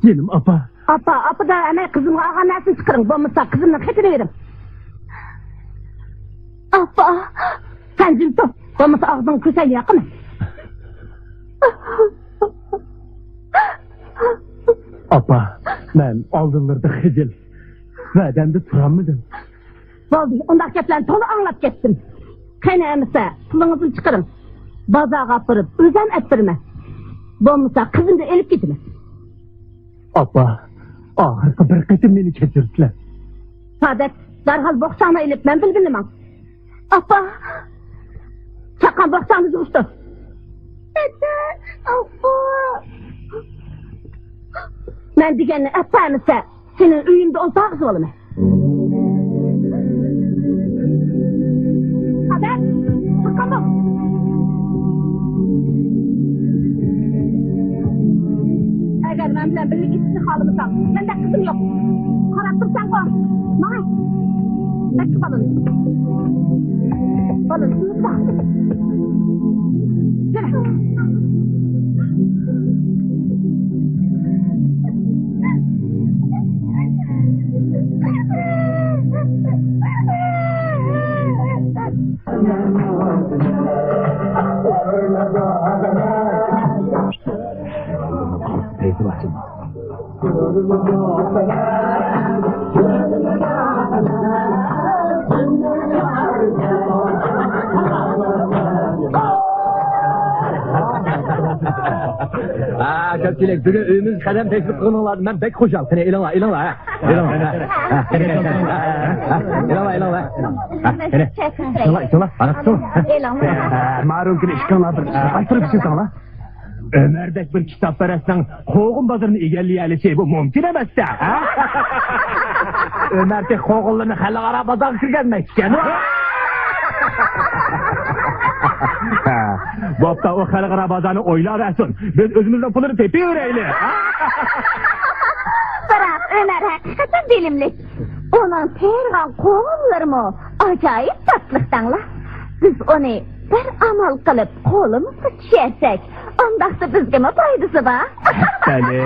yenim apa. Apa da ana qizim qolgan narsani chiqaring. Bo'lmasa qizimni qaytarib bering. Apa, sen jim tur. Bo'lmasa og'zing ko'sayga yaqin. Apa, men oldinlarda xijil. Va'damda turammidim. Bo'ldi, undaq gaplarni to'liq anglab ketdim. Qaynamasa, pulingizni chiqaring. Bozorga borib, o'zim ayttirma. Bo'lmasa qizimni elib ketma. Apa, oxirgi bir qatim meni kechirsizlar. Sadat, darhol boqsani elib, men bilginaman. Apa, chaqan boqsangiz usta. Apa. Men deganni aytmasa, senin uyingda o'ltag'iz olaman. Sadat, chaqan boq. Agar men bilan birga ketishni xohlamasan, menda qizim yo'q. Qarab tursan qo'y. Mana. Nakki balon. Balon, unutma. Yürü. Teyze başım. Köpçülük, bugün öyümüz kadem teklif kılınlardı. Ben pek hoşam. Seni ilala. İlala. Marun kini işkanladır. Aytırıp çıksan la. Ömer'dek bir kitap verirsen Qoğun bazarını egelleyeli şey bu mümkün emez de. Ömer'dek Qoğunlarını halkara bazar kirgenmek iken. Bu hafta o halkara bazarını oyla versin. Biz özümüzden pulunu tepi öğreyle. Bırak Ömer hakikaten dilimlik. Onun tergan Qoğunları mı? Acayip tatlılıktan la. Biz onu bir amal kılıp kolumuzu çiğersek, ondaksa bizge mi faydası var? Seni,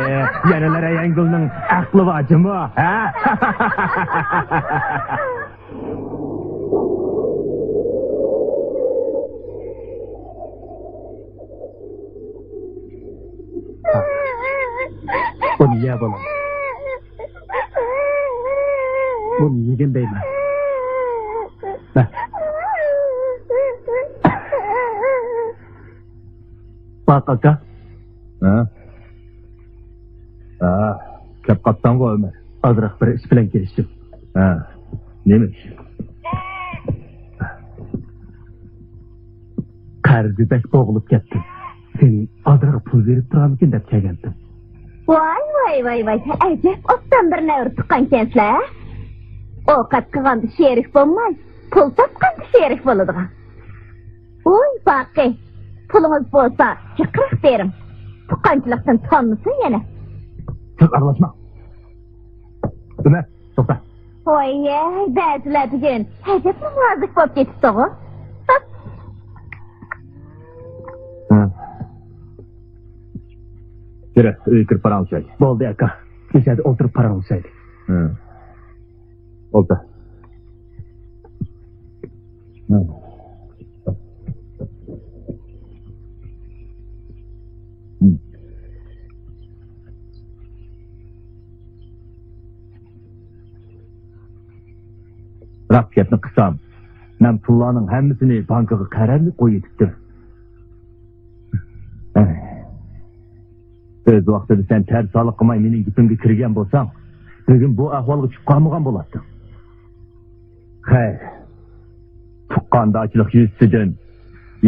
yanelere yengilinin aklı vacı mı? Bunu ye balım. Bunu yegin beyler. Bak aka. Kep kaptan koy Ömer. Azırak bir iş bilen geliştim. Neymiş? Karzıbek boğulup kettim. Senin azırak pul verip duramıkin dep kelgendim. Vay. Acep ottan bir nevr tıkan kensler. O kat kıgandı şerif bulmay. Pul tapkandı şerif buluduğun. Oy bakı. Pulunuz bolsa çıkırık derim. Tıkancılıktan tanısın yine. Çok arlaşma. Ömer, topla. Oy bazılar bugün Acep namazlık bop getipti o. Yürü, öykür paranı söyle. Boldu aka. Geçerdi oturup paranı söyle. Oldu. Bırak gapni qilsam, men pullarning hammasini bankaga qarorli qo'yib ketdim. Öz vaqtida sen ters saliq qilmay mening gipimga kirgan bo'lsang, bugun bu ahvolga tushib qolmagan bo'larding. Xayr. Tuqqandachilik yuzasidan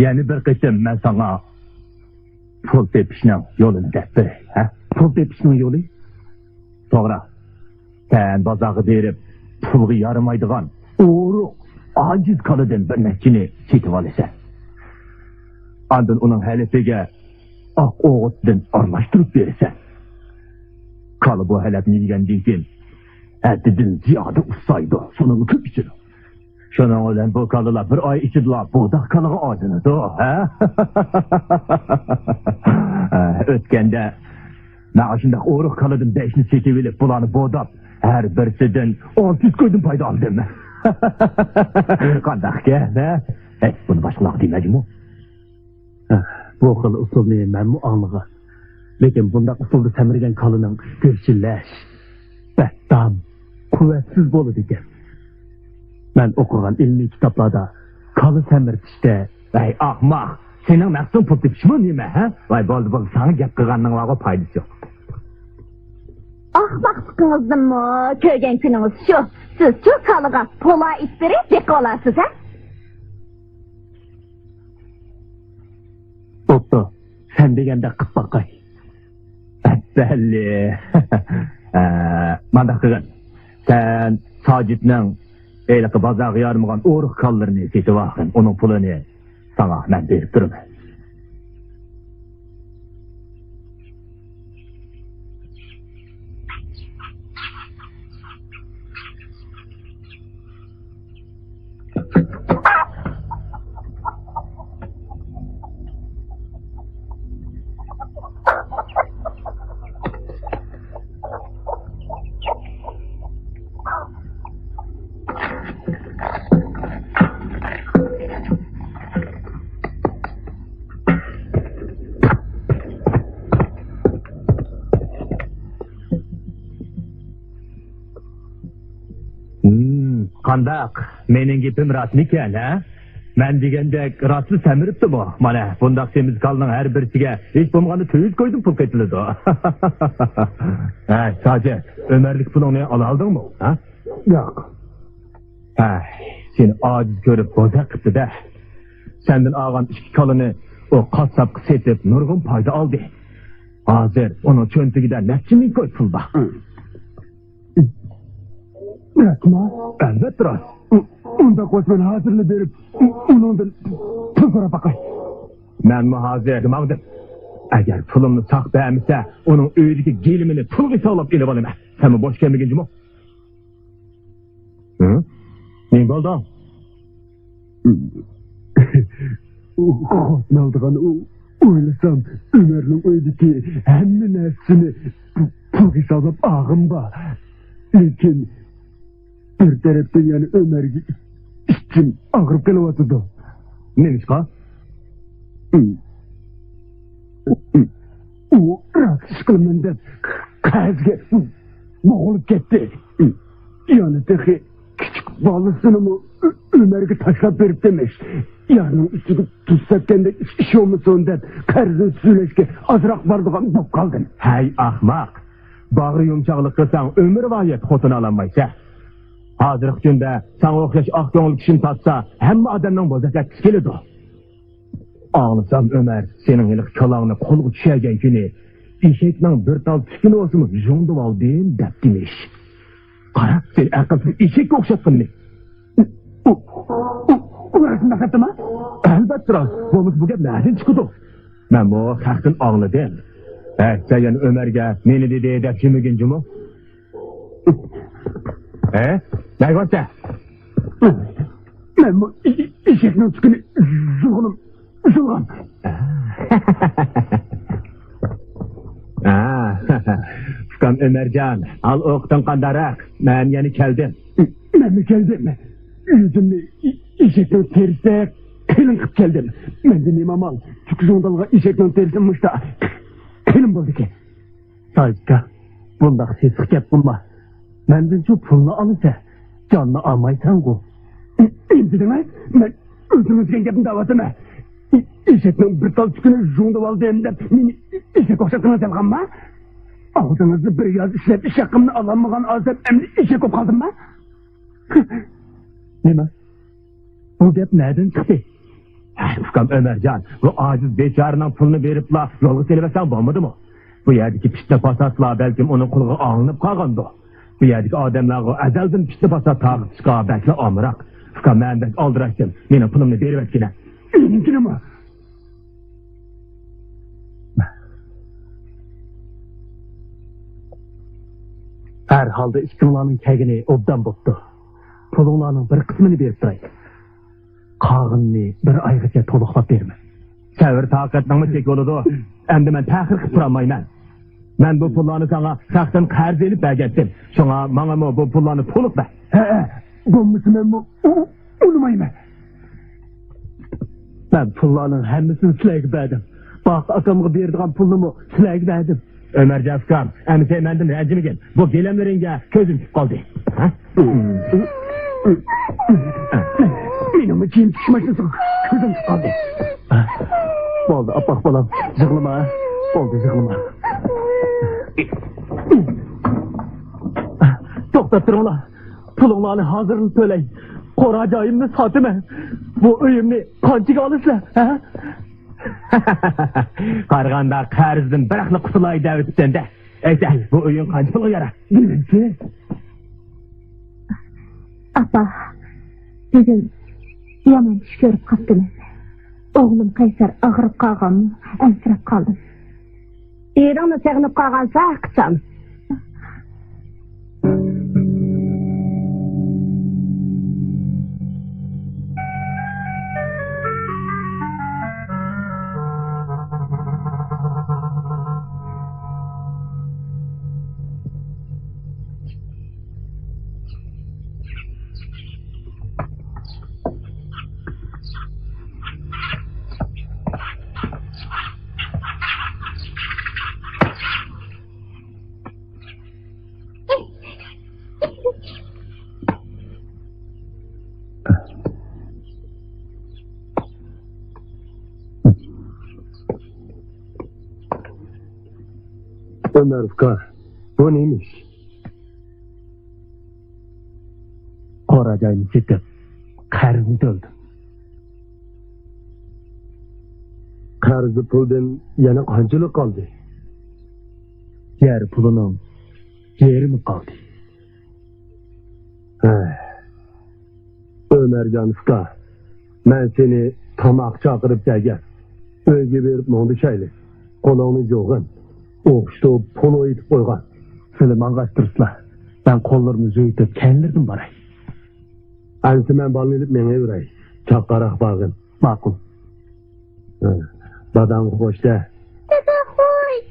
yana bir qitim men sana pul tepishning yo'lini deb beray, ha? Pul tepishning yo'li? To'g'ri. Sen bozorga berib, pulga yaramaydigan o'ruq, aciz qaladan bir nechini setib olasan. Andın onun hələfiga oq o'g'itdan aralashtirib berasan. Qoli bu həlabni yegandan keyin haddidan ziyoda usaydi, shuning ko'p ichadi. Shuning bilan bu qolilar bir oy ichida budoq qoliga ozinadi, ha? O'tganda mana shunday o'ruq qolidan 5ni setib olib, bularni bodab har birisidan 600 ko'ydim paydo oldim. Qandaqka, ha? Buni boshqalar demadimi? Bu xil usulni menmi anlagan. Lekin bundaq usulda samirgan qolining go'shillash, battam, quvvatsiz bo'ladi ekan. Men o'qigan ilmiy kitoblarda qoli samirtishda, "Ey ahmoq, sening maqsading pul tepishmi nima, ha? Voy bo'ldi, bu sana gap qilganinglarga foydasi yo'q." Ahmoqligingiznimi ko'rgan kuningiz shu. Siz shu qoliga pula ittirib deb olasiz, ha? Bo'pti, sen deganda qilib boqay. Balli. Mana qilgan. Sen Sajidning eliqi bozorga yormagan o'ruq qollarini setib olgin. Uning pulini sana men berib turaman. Qandaq, mening gapim rasmi ekan, ha? Men degandek rasmi samiribdi bu. Mana bundaq semiz qalning har birisiga hech bo'lmaganda 200 qo'ydim pul ketiladi. Ha, Sajid, Ömerlik pulini ola oldingmi, ha? Yo'q. Ha, seni ojiz ko'rib boza qildi-da. Sendan olgan 2 qalini o qassobga setib nurg'un foyda oldi. Hozir uni cho'ntagidan necha ming qo'y pul bor. Bırakma. Elbette Ras. Onda koşman hazırlı verip onundan pul sonra bakay. Ben mi hazır demagdim. Eğer pulumni saq beğenmişse onun öydeki gelimini pul sağlap elip alayım. Sen mi boş gelmegin cimo? Hı? Ne oldu? Ne oldu kanı? Oylasam Ömer'in öydeki hemen hepsini pul sağlap ağım var. Lakin bir taraftan yani Ömer için ağırıp geliyordu. Neymiş ka? O rahatsız kılımından kazga boğulup gitti. Yani teki küçük balısını mı Ömer'e taşlap verip demiş. Yarın üstünü tutsakken de iş olması ondan karzın süleşke azrak vardıgan bop kaldın. Hey ahmak! Bağır yumuşaklık kılsan ömür vayet xotunu alamaysa. Hazırlık günde sana o'xshash oq ko'ngil kishini topsa, hamma odamning bo'zak keladi. Ağlasam Ömer, senin ilik kalağını qo'lga tushagan kuni, eshakning bir tal tukini o'simi jo'ndib oldim deb demiş. Qara, sen aqlsiz eshakka o'xshatdingmi? Ularni naqatma? Albatta, bu gap nereden chiqdi? Men bu haqdan ağladım. Sen Ömer'ga meni dedi deb kimigin-jimi? Ne varsa? Ben bu eşekten çıkını zulg'un. Fukam Ömercan, al o'qdan qandarak. Men yani keldim. Men mi keldim? Yüzümni eşekten terisi qilin qilib keldim. Mende nima mal? Çünkü jondalga eşekten terisinmiş da qilin bo'ldi ki. Sajidka, bundaq sesiq gap bulma. Menden şu pulunu alırsa canını almaysan bu. İmdi demek, ben özümüzgen gapini davatına. eşekning bir tal tükünü jungdib oldim deb meni eshak o'xshatib olganmi? Oldingizda bir yoz ishlab ish haqimni ololmagan odam endi eshak bo'lib qoldimmi? Nima? Bu gap nereden çıktı? Ukam Ömercan, bu aciz beçarının pulunu veripla yolga selebesen bo'lmadi mı? Bu yerdeki pişti pasatla belki onun kulağı alınıp kalgandı. Bu yerdeki adamlarga azaldan pişti pasat tağıp çıka belki amırak. Ukam ben aldıraştım, benim pulumunu verip etkine. Mümkün mü? Her halde işkinlarının kegini obdan boptu. Pulunlarının bir kısmını berip durayım. Kağınını bir aygacha toluqlap berme. Sevir takatnamı çek oludu. Endi ben tahir kıpıramayman. Ben bu pullarını sana saktan karz elip bergettim. Şuna bana mı bu pullarını toluq ver. Bu musun ben unutmayayım. Ben pullarının hemmisini sileyip verdim. Bak akamı berdiğim pulumu sileyip verdim. Ömer Cafkam, emse mendin rəcimi gel. Bu gelemleringe közüm tüp kaldı. Benim için düşmüşsün, közüm tüp kaldı. Oldu apak balam, zıglama. Oldu zıglama. Doktorlar, pulunlarını hazırını söyleyin. Koracağımı satıma. Bu öyümünü kancık alışla. Ha? Qarğanda qarzdın bıraklı kutulayı da ötüpten de. Eyse bu oyun kancılığı yara. Bilin Apa, bugün yaman iş görüp kaptınız. Oğlum Kaysar ağırıp kalganmı, ensirip kaldım. Eranı sağınıp kalgansa akıtsam. Ömer Ufka, bu neymiş? Koracağımı çıkıp, karnı döldüm. Karzı puldan yana kancılık kaldı. Yer pulunun yeri mi kaldı? Ömercan Ufka, ben seni tamak çakırıp gelgen. Öyle bir mondu şeyle. Kolağını joğun. Oğuştu polo itip koygan. Süleyman kaçtırısla. Ben kollarımı zöğütüp kendirdim baray. Ansı ben balını edip mene uğray. Çapkarak bağın. Makul. Dadam hoşta. Dede hoy!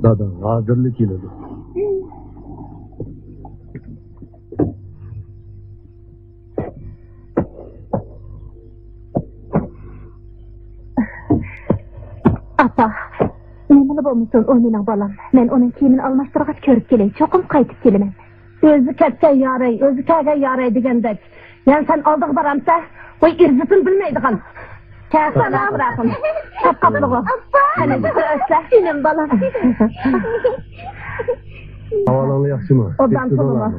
Dada hazırlık iledi. bolmasın o mening balam. Men onun kiyimini almashtırgach ko'rib kelay. Cho'qim qaytib kelaman. O'zi ketsa yaray, o'zi kelgan yaray degandek. Yani sen aldık baramsa, o izzetin bilmeydiğin. Kâsana bırakın. Hep kaplığı. Hani ötse. Benim balam. Havalanı yaxşı mı? Odan tuluma.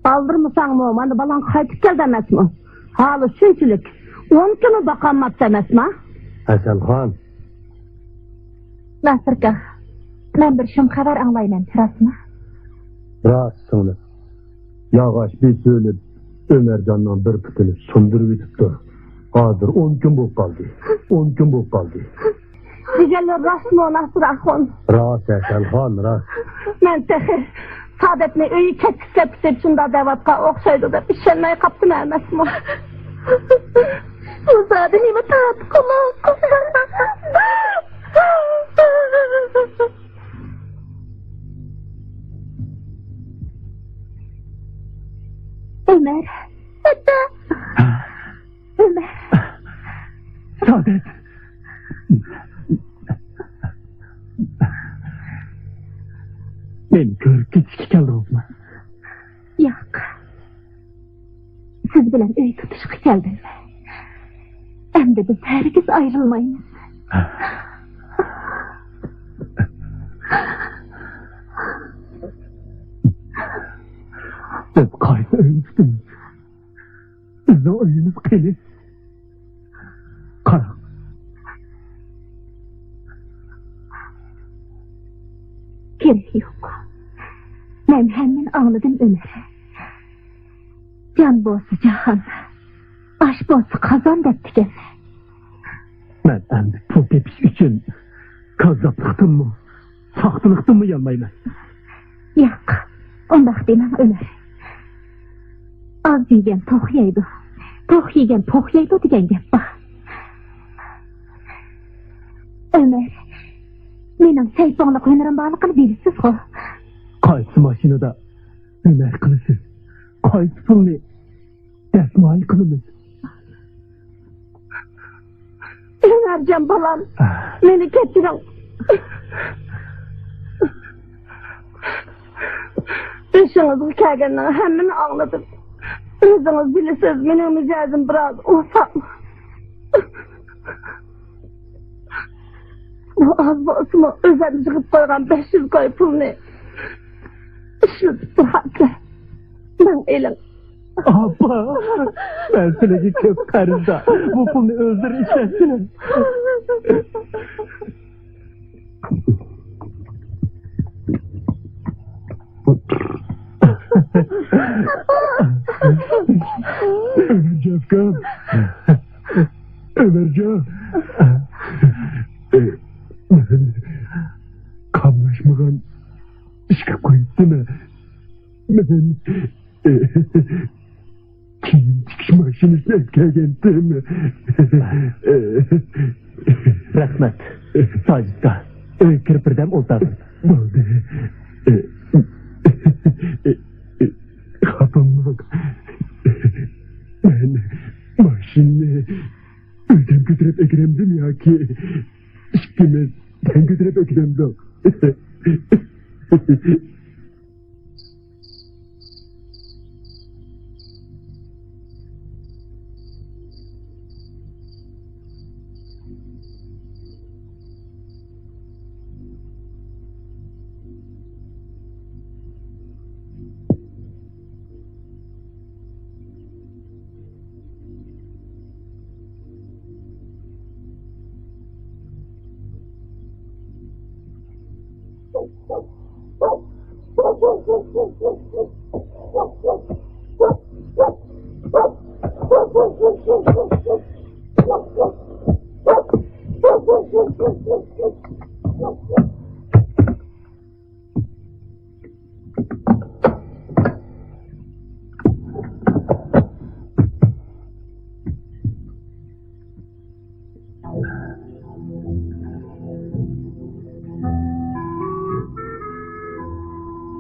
Aldırmasan mı? Bana balan qaytib kel demez mi? Halı şunçilik. 10 günü bakanmat demez mi? Hasanxon. Nasırka. Ben bir şum haber anlayman, rasmı. Rast sığınıp. Yağaç bir söylep, Ömercan'dan bir pütünü sundurup bitipti. Hazır 10 gün bolup kaldı. 10 gün bolup kaldı. Dijeller rasmı nasır ahon. Rast Hasanxon, rast. Men tehi. Saadetni öyi ketkisep şunda devatqa oqşaydı da işenmeye kaptım emas mı? Bu zadi nime taat kulak. Ömer. Ömer. Saadet. Beni görüp geçişki geldiniz mi? Yok. Siz bilen öy tutuşku geldin. Hem de biz herkes ayrılmayız. Biz kaydı öyümüzdünüz. Bizde öyümüz keli. Kara. Gerek yok. Ben hemen anladım Ömer'i. Can boğazı cahan. Aş boğazı kazan deptiken. Ben endi pul tepiş için kazzaplıktım mı, sahtılıktım mı yanmayım. Yok. Ondak demem Ömer. Az yiygen toh yeydi. Toh yiygen poh yeydi degen gep bak. Ömer. Mening seyfonliq ömrüm bağlıqını bilisiz o. Qaysı maşinada Ömer kılısız, qaysı pulni desmayı kılımız. Ömercan balam. Meni kechiring. İşiniz kelgandan hemmini anladım. Özünüz bilisiz mening mijozim biraz ufak. Bu az bolsunmu özüm yığıp koygan 500 koy pulni. İşini tutturhatla. Ben elim. Abba, ben seneki köp karızda bu pulni öldür işletsin. Ömercan. Ömercan. Kamlaşmadan işe koyup değil mi? Ben kim çıkış maşinesi etkileyen değil mi? Rahmet, Sacit'ta öy kirpirdem oltadı. Oldu. Kapılmak. Ben maşinle öden götürüp ekremdim ya ki işkimiz ben götürüp ekremdim.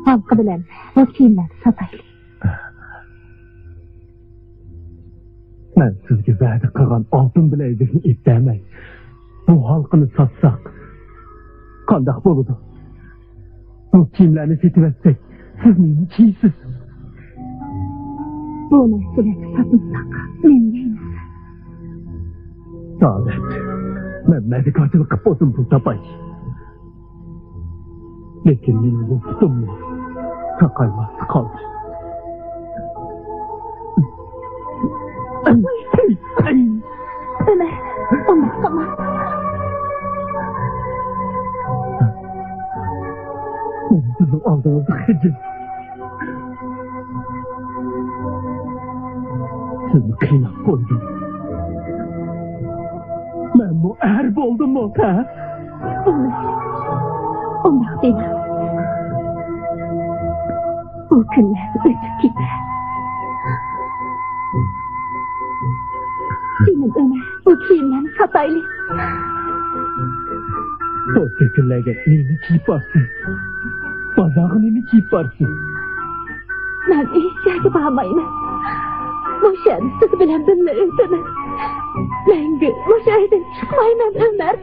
Halkı bilen o kiyimleri sataylı. Ben sizge vədi qılğan altın biləydiğini iddiəmək. Bu halkını satsak, Qandaq boludu? Bu kiyimlerini setivetsek, siz neyini kiysiz? Bu mesele satınsak, men neyiniz? Saadet, ben medikacılık qıp olsun pul tapay. Lekin menin bu tutumlu, takayması kaldı. Ömer, onu tamam. Sizin aldığınızı hecim. Sizni kıynap koydum. Ben bu erb oldum mu? Ha? Ömer, onu değil. Bu günler ötüp gider. Senin Ömer, bu kiyimlerini sataylı. O seçillerge neyini kiyip varsın? Bazağı neyini kiyip varsın? Ben işe bağmayım. Bu şehri siz bilen benimle öldürmez. Mengü bu şehirden çıkmayın Ömer.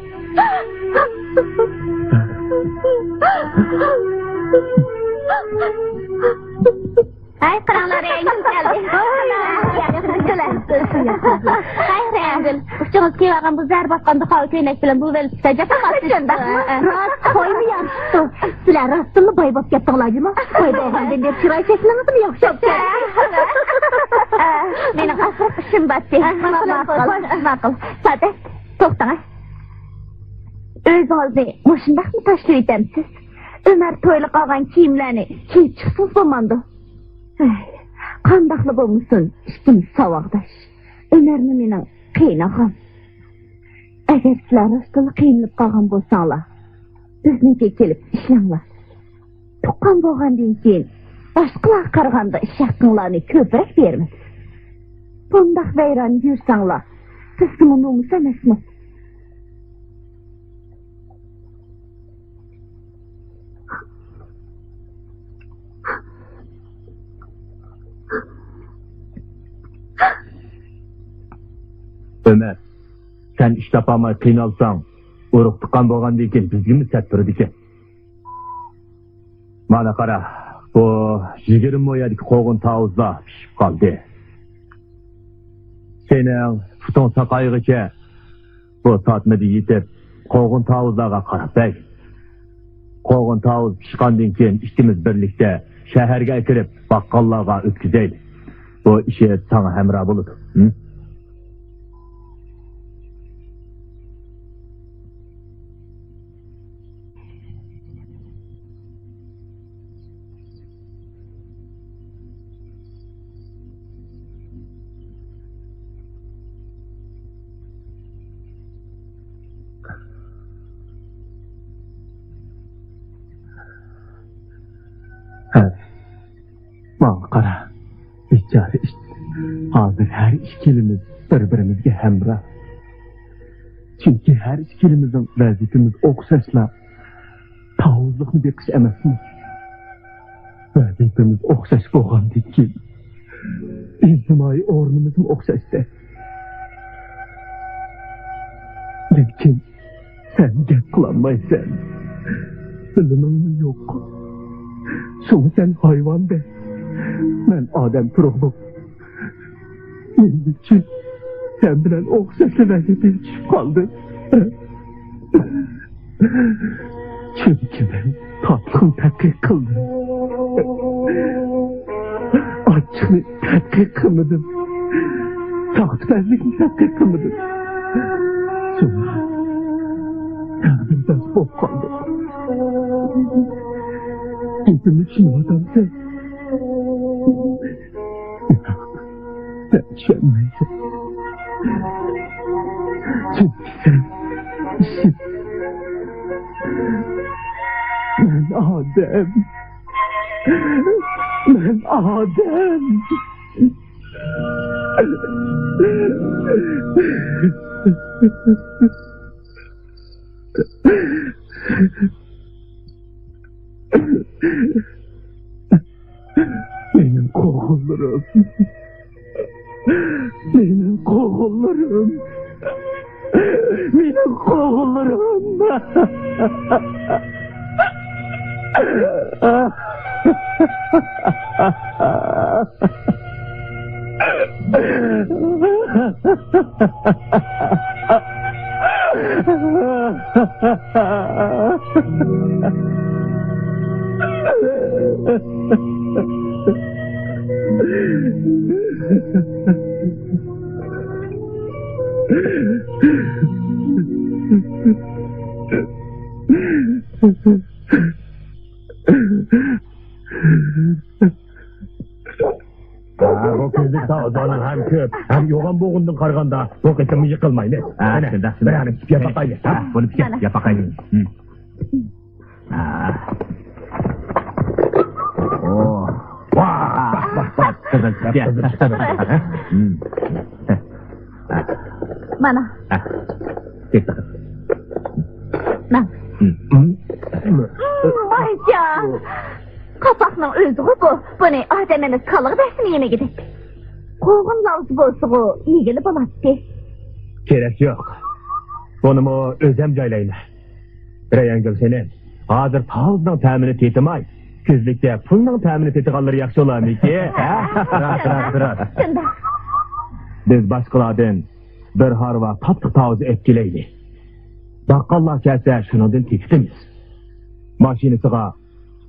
Ay krallar Rengül geldi. Ay Rengül. Uçtuğunuz ki varın bu zər basqanda xalı köynek bilen bu velip tutacak ama sıçında. Rast koymu yarıştı. Sizler rastın mı baybap yaptıqlacı mı? Koydu oğlan dendir çıray çekiliniz mi yoksa? Benim asrap işim battı. Makıl. Sade, toxtana. Öz oldu. Boşundaq mı taşlı edemsiz? Ömer toylu qalğan kiyimlerini kiyip çıksız zamandı. Qandaqlı bolmuşsun, işkimiz savaqdaş. Ömerni menin qıynağım. Eğer sizler rastlı qıynılıp qalğan bolsaňlar, bizniňe kelip işleňler. Tuqqan bolgandan keyin başqalar qaraganda iş haqqyňlarny köprek bermez. Bundaq veyran yursaňlar, siz kimin nomus emasmy? Ömer, sen iş tapamay qiynalsan, uruq tuqqan bolgandan keyin bizga mi sat turadi ekan? Mana qara, bu 20 moyadagi qo'g'in tavuzda pishib qoldi. Sening futon saqaygicha bu sotmada yetib, qo'g'in tavuzlarga qarab bak. Qo'g'in tavuz pishgandan keyin ikkimiz birlikda shaharga kirib, baqqallarga o'tkazaylik. Bu ishi sana hamroh bo'ladi. Bana qara, bichara iş. Hazır her ikilimiz bir-birimizge hemrah. Çünkü her ikilimizin vazifemiz okşaşla tavuzluqni beqish emasmi? Vazifemiz okşaş bolgandan keyin ijtimoiy o'rnimizni okşaşda. Lekin sen gap qilolmaysan. Biliming yo'q. Şunu sen hayvan de. Ben Adem turuqluq. Benim için sen bilen okşaşlı vazifeye çıkıp kaldın. Çünkü ben tatlım tetkik kıldım. Açını tetkik kılmadım. Tahtberliğini tetkik kılmadım. Sonra kendimden bok kaldım. Gözümü şınadan sen. Sen şenmeysen. Çünkü sen işin. Ben Adem. Ben Adem. Benim kollarım. Benim kollarım. Benim oğullarım. Bu kızlık sağdan hem köp, hem yoğun boğundun karganda, bu kısmı yıkılmayın. Şurada. Bir hanım, yapakaydı. Bunu bir şey yapakaydı. Oo. Bak. Mana. Git bakalım. Lan. Vay can. Kapakның özü bu. Bunu ademimiz kalığı dersini yeme gidip. Kovun lazı bolsuğu ilgili bulattı. Gerek yok. Bunu mu özem jaylayın. Reyhan Gülsenin, hazır tağızdan təmini tetimay. Kızlıkta puldan təmini tetiqalları yaxşı olar mı ki? Bırak. Şunda. Biz başqalardan bir harva tatlı tağızı etkileydi. Baqqallar kelse şunundan tekitimiz. Maşinisiga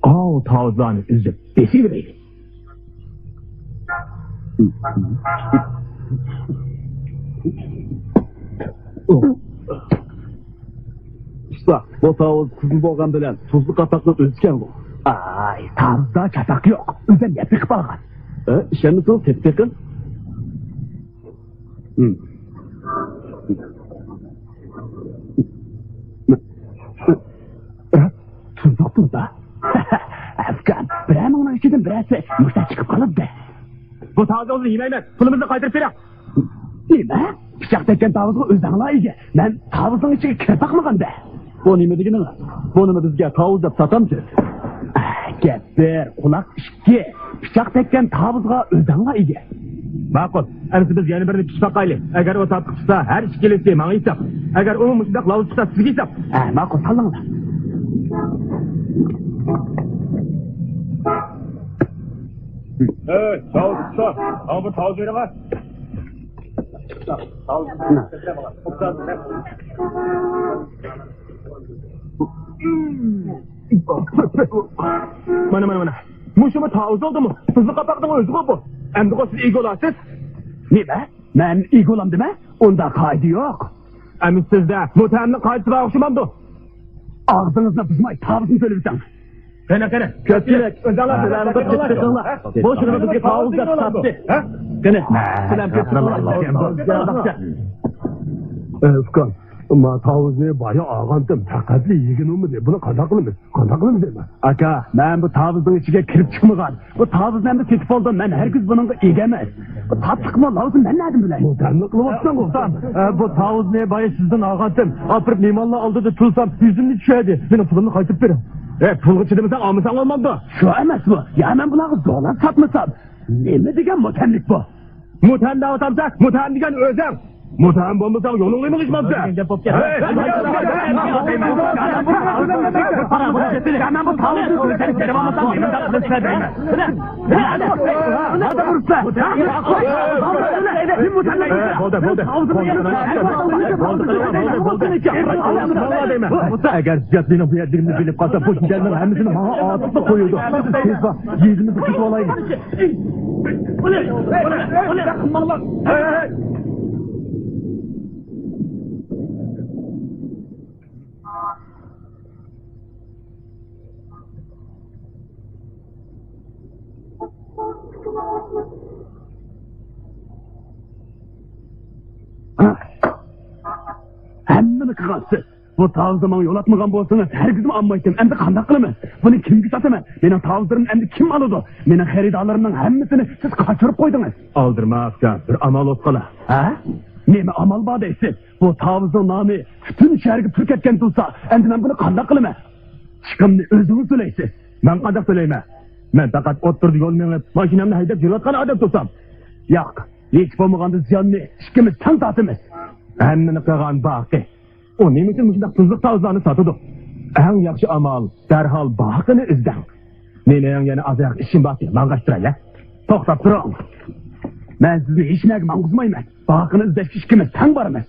o tağızlarını üzüp besivereydi. Usta, bu tavuz tuzlu boğan bilen tuzlu kapaklı özken bu. Ay, tavuzda kapak yok. Özden yapık bağın. İşlerini sol tepkikin. Tuzluk tuzda. Afgan, birer onun içinden birerse yurtta çıkıp kalıp de. Bu tağızı yemeymen, pulumuzu kaytırıp verin. Nime? Bıçak tekken tavuzu özdanla iyge. Ben tavuzun içine kirpak mı kanda? Bu nime degini? Bunu bizge tavuz dep satamsız. Gep bir, kulak işki. Bıçak tekken tavuzga özdanla iyge. Ma'qul, anisi biz yana birini pishpaqayli. Agar o tatlı chiqsa, har ish kelasi menga hisob. Agar u mushundaq lavuz chiqsa, sizga hisob. Ma'qul, sallanglar. Tavuz chiqsa, bu tavuz beraman. Mana. Muşuma tavuz oldu mu? Tuzlu kapaktan özü bu. Endi o siz iyi olasınız. Nime? Ben iyi olam deme? Onda kaydı yok. Emin sizde muhtemelen kayıtsıra okşamamdı. Ağzınızla bızmay tavuzunu söyleyeceğim. Kene. Kötülük. Özellikle belanıda çıktıklarla. Boşuna bizge tavuz yap sattı. Kene. Selam kötülük. Özkan. Ma tavuzni baya ağandım. Takatli yegin olmadı. Bunu qanday qilamiz deyman. Aka, men bu tavuzning ichiga kirib chiqmagan. Bu tavuz endi ketib oldi. Men hergiz buningga ega emas. Bu tatliqmi lazım men nadim bilan. Mutanni qilyapsan o'stam. Bu tavuzni baya sizdan ağandım. Apirib mehmonlar oldida tursam yuzimni tushadi. Meni pulimni qaytib bering. Pulga chidamasan olmasang olmamdi. Shu emas bu. Ya men bularni zo'rlab sotmasam. Nima degan mutanlik bu? Mutan da'vatamsak, mutan degan o'zim. Mutan bo'lmasang yo'lingni qilishmabdi. Agar ziyodlikni bu yerligimni bilib qolsa, bu ishlarning hammasini menga otib qo'yadi. Tezda yuzimni tutib olaylik. Hammani qilgansiz. Bu tavuzda menga yo'l atmagan bo'lsangiz, hargizmi olmaydim. Endi qanday qilaman? Buni kimga sotaman? Mening tavuzlarimni endi kim oladi? Mening xaridorlarimning hammasini siz qochirib qo'ydingiz. Aldırma Afgan, bir amal o'tqala. Ha? Nima amal bor deysiz? Bu tavuzning nomi butun shaharga pul ketgan bo'lsa, endi men buni qanday qilaman? Chiqimni o'zingiz to'laysiz. Men qanday to'layman? Men faqat o'ttirdi yo'l menib, mashinamni haydab yurayotgan odam tursam. Yo'q, hech bo'lmaganda ziyonni ikkimiz tan tortamiz. Әммені қаған бақы. O nemiçin мұшындақ tuzluq tavızlarını satıdı. En yaxşı amal, derhal bakını izden. Meleğin yani azırak işin batı, mangaştıra ya. Toxtab duraq. Ben sizi hiç nəqim anqızmayım. Bakını izdeşki işkimiz sen barımız.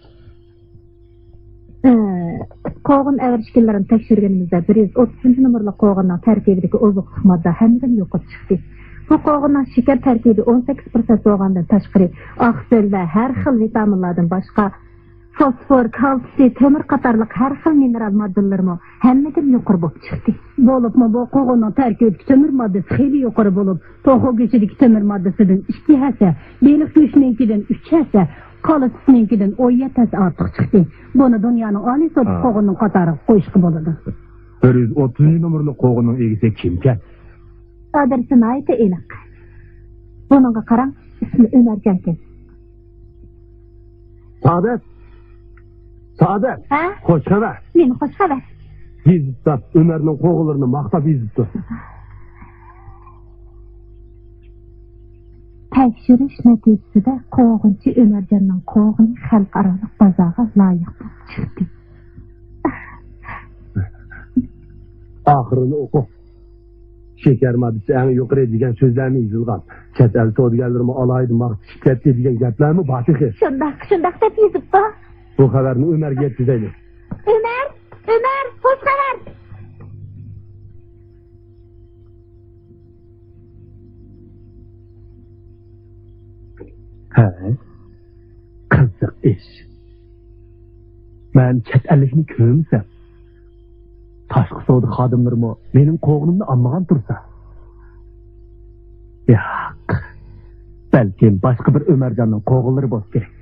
Qoğun əvərişkillerini tekşirgenimizde 130 numaralı qoğunun terkibideki ozuqluq madda hemden yokup çıktı. Bu qoğunun şeker terkibi 18% olğandan taşqırı, aqsıl ve her xil vitaminlardan başqa fosfor, kalsiy, tömür qatarlıq her xil mineral maddelerimi hemmeden yuqarı bolup çıktı. Bolupmu bu qoğunun terkibideki tömür maddesi xeyli yuqarı bolup, toxu geçideki tömür maddesinden 2 hesse, belik güçüninkiden 3 hesse, kalsiysininkinden 17 hesse artıq çıktı. Bunu dünyanın ali sotu qoğunun qatarı qoyuşqı boludu. 130 numaralı qoğunun egisi kimken? Adresini aytı eniq. Bununla qaran, ismi Ömercanken. Saadet. Saadet. Ha? Hoş xabar. Meni hoş xabar. Yezittab Ömer'nin qoğularını maqtab yezitdi. Tekşiriş neticesinde qoğunchi Ömercanның qoğunu xalqarалық bazaga loyiq bo'lib chiqdi. Ahırını oku. Şeker maddesi en yukarı degan sözlerini yazılgan. Chet el savdogarlarimi alaydı maqtib ketdi degan gaplarmi batiqi. Shundaq deb yozibdi. Bu xabarni Ömerga yetkazaylik. Ömer, hoş xabar. He. Qiziq ish. Men chet ellikni ko'msam, tashqi savdo xodimlarimi mening qo'g'inimni olmagan tursa. Yo'q. Balkim boshqa bir Ömerjonning qo'g'inlari bo'lishi kerak.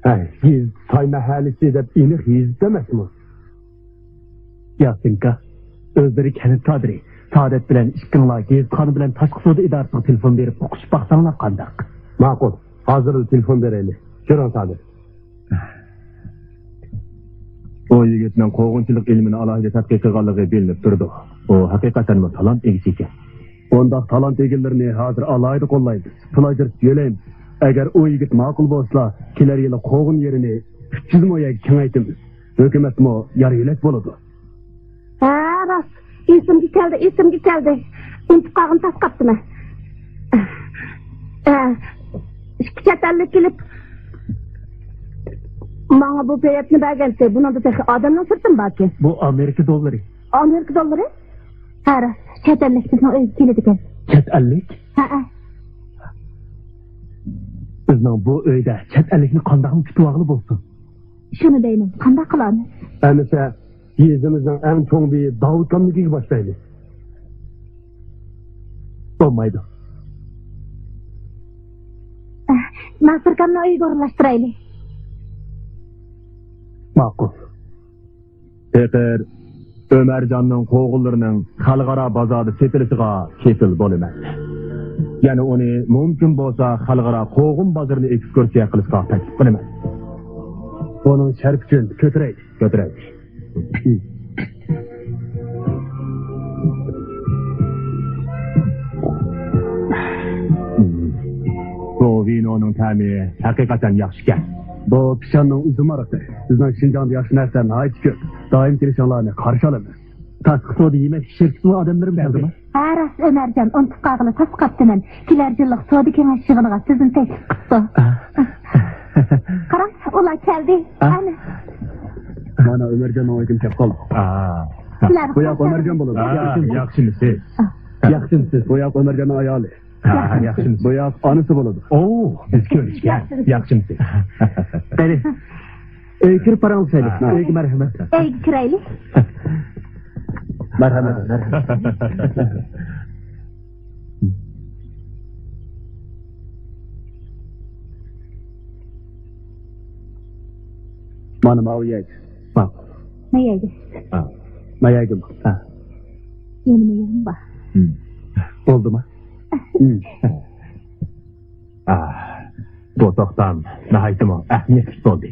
Hey, biz Tay mahallesi deb aniq yezitmasmi? Yasinka, o'zlari kanit kadri, Saadet bilan ishqinlar gezxona bilan tashqi savdo idorasiga telefon berib o'qishib baqsanglar qandaq. Ma'qul. Hozir telefon beraylik. Jo'ran Saadet. O yigitning qo'g'inchilik ilmini alohida tadqiq qilganligi bilinib turdi. O haqiqatan talant egisi ekan. Bundaq talant egillarini hozir alohida qo'llaymiz. Plajer yo'laymiz. Agar o yigit ma'qul bo'lsa, kelar yili qo'g'in yerini 300 mo'yaga kengaytimiz. Hukumatmo yar yo'lak bo'ladi. Ha, rost. Esimga keldi. İntiqog'im tasqapdimi? Chet kelib Bana bu biletini bergense, bunun da tek adamla sırtım belki. Bu Amerika dollari. Amerika dollari? Ha, chet ellik bizning o'zi keladi ekan. Chet ellik? Ha. Bizning bu uyda chet ellikni qandaqmi kutib bo'lsin? Shuni deyman, qanday qilamiz? Anisa, yezimizning eng cho'ng bir Davud kamligiga boshlaylik. Bo'lmaydi. Nasirkamni uyiga o'rlashtiraylik. Ma'qul. Tekrar Ömercanның qo'g'inlarining xalqaro bozorda sotilishiga kepil bo'laman. Ya'ni uni mumkin bo'lsa xalqaro qo'g'in bozorini ekskursiya qilishga taklif qilaman. Buning sharaf uchun Ko'taraylik. Bu vinoning ta'mi haqiqatan yaxshi ekan. bu pishonning uzum araqi. Bizning Şinjan'da yaxshi narsalarni aytib ko'p. Doim kelishinglarni qarshi olaman. Tashqi savdo yemak shirkati odamlarim keldimi? Ha, rost Ömercan, intiqog'ini tasqapdiman. Kelar yillik savdo kengash yig'iniga sizni taklif qildi. Qarang, ular keldi. Ana. Mana Ömerjonning o'yini kelib qoldi. Bu yoq Ömerjon bo'ladi. Yaxshimisiz? Yaxshimisiz. Bu yoq Ömerjonning ayoli. Yaxshimisiz? Bu yoq onasi bo'ladi. Oo, biz ko'rishgan. Yaxshimisiz? Qani. Kirib qaranglar. Ey marhamat. Ey, kiraylik. Marhamat. Mana maviyat. Bak. Neydi? Mayagim. Yenim bor. Bo'ldimi? Bu to'xtam nihoyatda ahamiyatli bo'ldi.